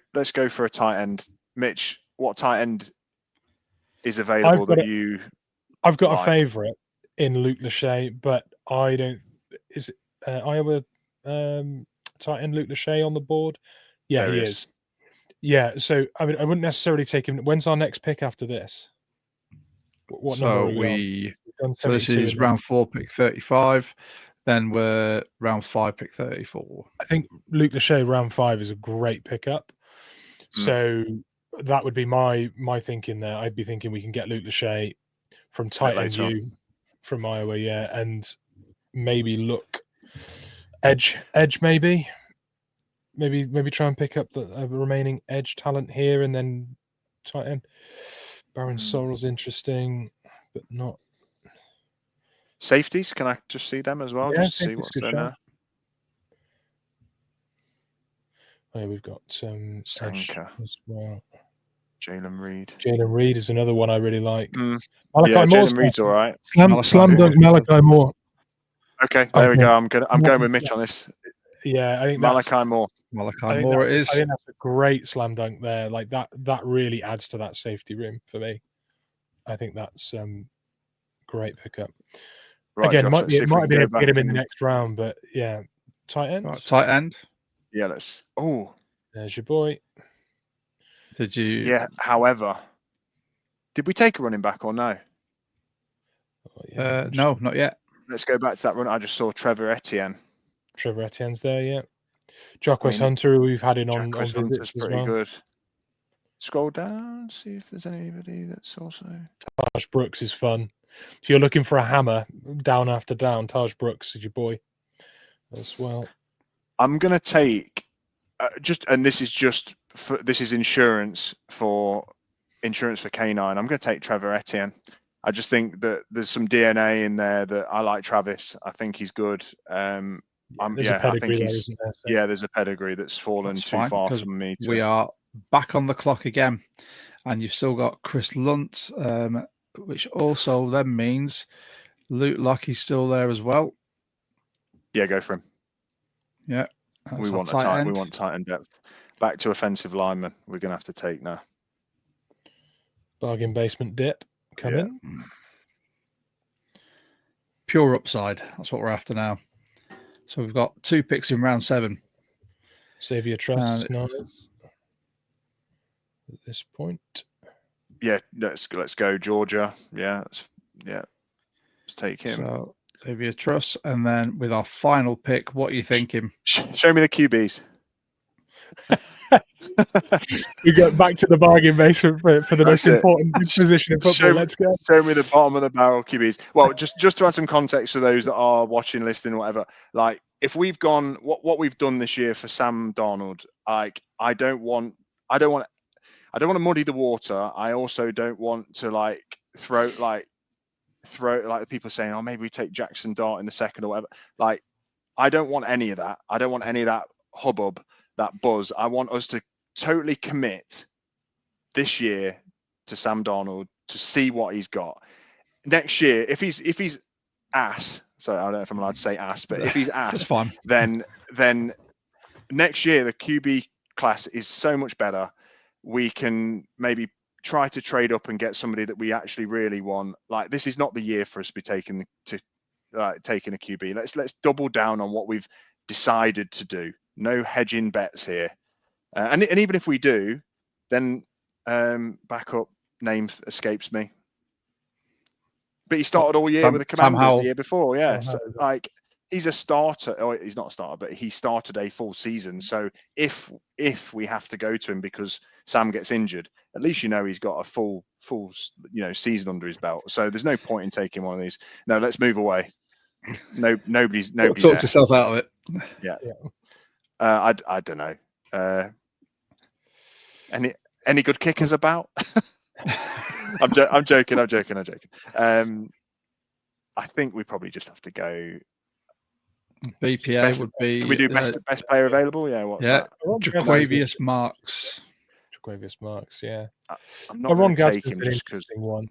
for a tight end. Mitch, what tight end is available
I've got a favourite in Luke Lachey, but I don't. Is Iowa tight end Luke Lachey on the board? Yeah, he is. Yeah, so I mean, I wouldn't necessarily take him. When's our next pick after this? What number are we on?
So this is round 4, pick 35. Then we're round 5, pick 34.
I think Luke Lachey round 5 is a great pickup. So that would be my thinking there. I'd be thinking we can get Luke Lachey from tight end U from Iowa, and maybe look edge maybe try and pick up the remaining edge talent here, and then tight end. Baron Sorrell's interesting, but not
safeties. Can I just see them as well?
Yeah,
just see what's there now.
Oh, yeah, we've got
Sanka
as well.
Jalen Reed.
Jalen Reed is another one I really like.
Jalen Reed's all right.
Slam dunk Malachi Moore.
Okay, there we go. I'm going with Mitch on this.
Yeah, I think
Malachi Moore.
Malachi Moore it is.
I think that's a great slam dunk there. Like that really adds to that safety room for me. I think that's great pickup.
Right,
again,
Josh,
it might have been able to get him in the next round, but yeah, tight end.
Right, tight end.
Yeah, let's. Oh,
there's your boy.
Did you?
Yeah. However, Did we take a running back or no?
No, not yet.
Let's go back to that run. I just saw Trevor Etienne.
Trevor Etienne's there, yeah. Jacques Hunter, who we've had in on visits
Hunter's
as
pretty
well.
good. Scroll down, see if there's anybody that's also.
Taj Brooks is fun. If you're looking for a hammer, down after down, Taj Brooks is your boy as well.
I'm gonna take and this is insurance for K9. I'm gonna take Trevor Etienne. I just think that there's some DNA in there that I like Travis. I think he's good.
There's a pedigree there, isn't there? So.
Yeah, there's a pedigree that's fallen too far from me.
We are back on the clock again, and you've still got Chris Lunt, which also then means Luke Lockie's still there as well.
Yeah, go for him.
Yeah,
we want tight end. We want tight end depth. Back to offensive lineman. We're gonna have to take now.
Bargain basement dip coming.
Pure upside. That's what we're after now. So we've got 2 picks in round 7.
Xavier Trust is nice at this point.
Yeah, let's go Georgia. Let's take him.
So Xavier Truss, and then with our final pick, what are you thinking?
Show me the QBs.
We get back to the bargain basement for the most important position in football. Let's go.
Show me the bottom of the barrel QBs. Well, just to add some context for those that are watching, listening, whatever. Like, if we've gone what we've done this year for Sam Darnold, like I don't want to muddy the water. I also don't want to throw people saying, oh, maybe we take Jackson Dart in the second or whatever. Like, I don't want any of that. I don't want any of that hubbub, that buzz. I want us to totally commit this year to Sam Darnold to see what he's got. Next year, if he's ass, sorry, I don't know if I'm allowed to say ass, but if he's ass, then next year the QB class is so much better. We can maybe try to trade up and get somebody that we actually really want. Like, this is not the year for us to be taking a QB. Let's double down on what we've decided to do. No hedging bets here. And even if we do, then backup name escapes me. But he started all year with the Commanders the year before. Yeah, so, he's a starter. Oh, he's not a starter, but he started a full season. So if we have to go to him because Sam gets injured, at least he's got a full season under his belt. So there's no point in taking one of these. No, let's move away. Nobody's talk
there. Yourself out of it.
Yeah. I don't know. Any good kickers about? I'm joking. I think we probably just have to go.
BPA would be.
Can we do best player available? Yeah. What's that?
Jaquavius Marks.
Yeah.
I'm not going to take him just because
one.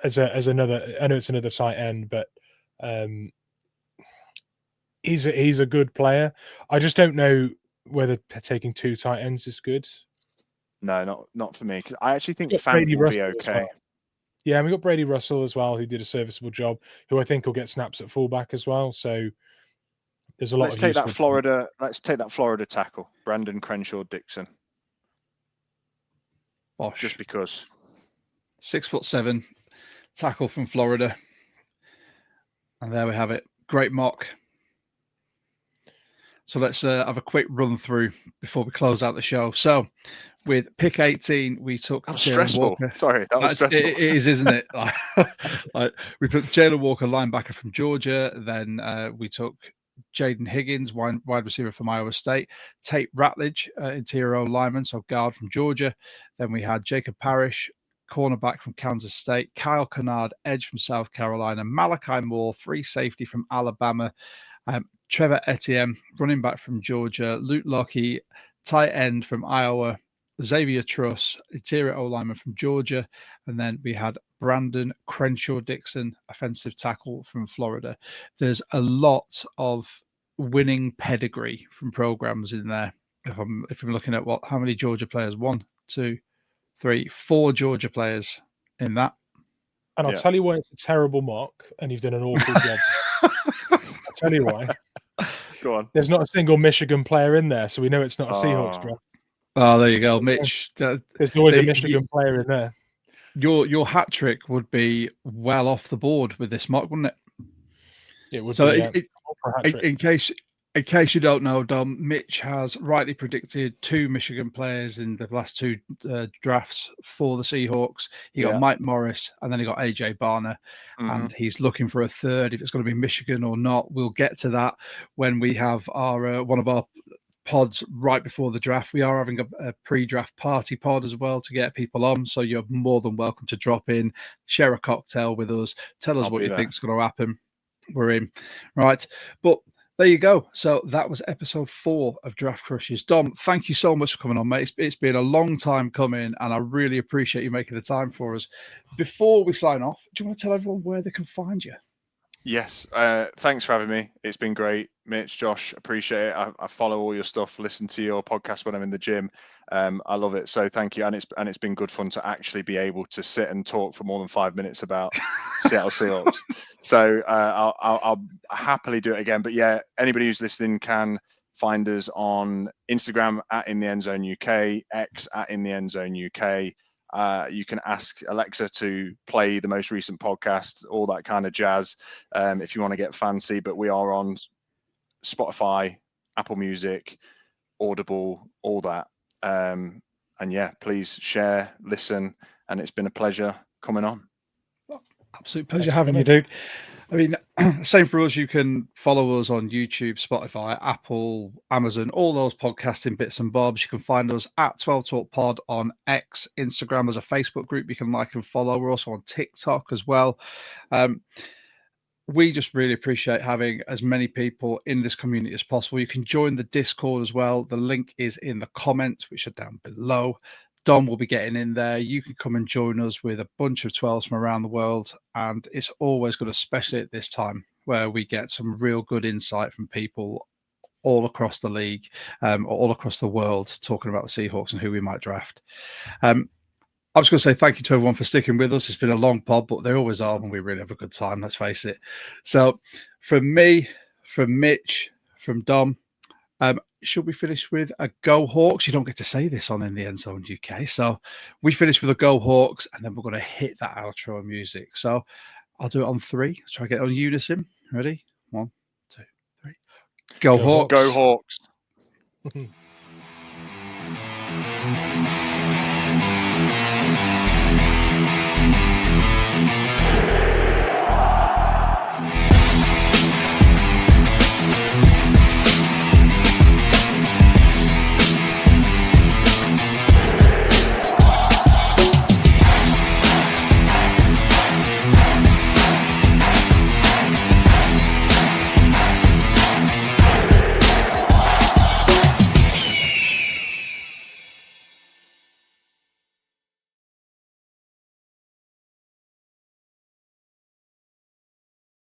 As another, I know it's another tight end, but he's a good player. I just don't know whether taking 2 tight ends is good.
No, not for me. Because I actually think Fant will be okay.
Well. Yeah, and we got Brady Russell as well, who did a serviceable job, who I think will get snaps at fullback as well. So there's a lot. Let's take that
Florida tackle, Brandon Crenshaw Dixon.
Bosh.
Just because.
6'7" tackle from Florida, and there we have it. Great mock. So let's have a quick run through before we close out the show. So with pick 18, we took
Jalen Walker. Sorry, that was stressful.
It is, isn't it? We took Jalen Walker, linebacker from Georgia. Then we took Jaden Higgins, wide receiver from Iowa State. Tate Ratledge, interior lineman, so guard from Georgia. Then we had Jacob Parrish, cornerback from Kansas State. Kyle Kennard, edge from South Carolina. Malachi Moore, free safety from Alabama. Trevor Etienne, running back from Georgia. Luke Lockie, tight end from Iowa. Xavier Truss, interior O-lineman from Georgia. And then we had Brandon Crenshaw Dixon, offensive tackle from Florida. There's a lot of winning pedigree from programs in there. If I'm looking at how many Georgia players? 1, 2, 3, 4 Georgia players in that.
And I'll tell you why it's a terrible mock, and you've done an awful job. I'll tell you why.
Go on.
There's not a single Michigan player in there, so we know it's not a Seahawks draft.
Oh, there you go, Mitch.
There's always a Michigan player in there.
your hat trick would be well off the board with this, Mark, wouldn't it?
It would
So
be.
in case you don't know, Dom, Mitch has rightly predicted 2 Michigan players in the last 2 drafts for the Seahawks. He got Mike Morris, and then he got AJ Barner, and he's looking for a third. If it's going to be Michigan or not, we'll get to that when we have our one of our pods right before the draft. We are having a pre-draft party pod as well to get people on, so you're more than welcome to drop in, share a cocktail with us, tell us what you think's going to happen. We're in, right? But there you go. So that was episode 4 of Draft Crushes. Dom, thank you so much for coming on, mate. It's been a long time coming, and I really appreciate you making the time for us. Before we sign off, do you want to tell everyone where they can find you?
Yes, thanks for having me. It's been great, Mitch, Josh. Appreciate it. I follow all your stuff, listen to your podcast when I'm in the gym. I love it. So thank you, and it's been good fun to actually be able to sit and talk for more than 5 minutes about Seattle Seahawks. So I'll happily do it again. But yeah, anybody who's listening can find us on Instagram at In the End Zone UK, X at In the End Zone UK. You can ask Alexa to play the most recent podcast, all that kind of jazz, if you want to get fancy. But we are on Spotify, Apple Music, Audible, all that. And yeah, please share, listen, and it's been a pleasure coming on.
Absolute pleasure having you, dude. I mean, same for us. You can follow us on YouTube, Spotify, Apple, Amazon, all those podcasting bits and bobs. You can find us at 12 Talk Pod on X, Instagram. As a Facebook group you can like and follow. We're also on TikTok as well. We just really appreciate having as many people in this community as possible. You can join the Discord as well. The link is in the comments, which are down below. Dom will be getting in there. You can come and join us with a bunch of 12s from around the world. And it's always good, especially at this time, where we get some real good insight from people all across the league, all across the world, talking about the Seahawks and who we might draft. I was going to say thank you to everyone for sticking with us. It's been a long pod, but they always are when we really have a good time, let's face it. So from me, from Mitch, from Dom, should we finish with a Go Hawks? You don't get to say this on In the End Zone UK. So we finish with a Go Hawks, and then we're going to hit that outro music. So I'll do it on 3. Let's try to get on unison. Ready? 1, 2, 3. Go Hawks.
Go Hawks.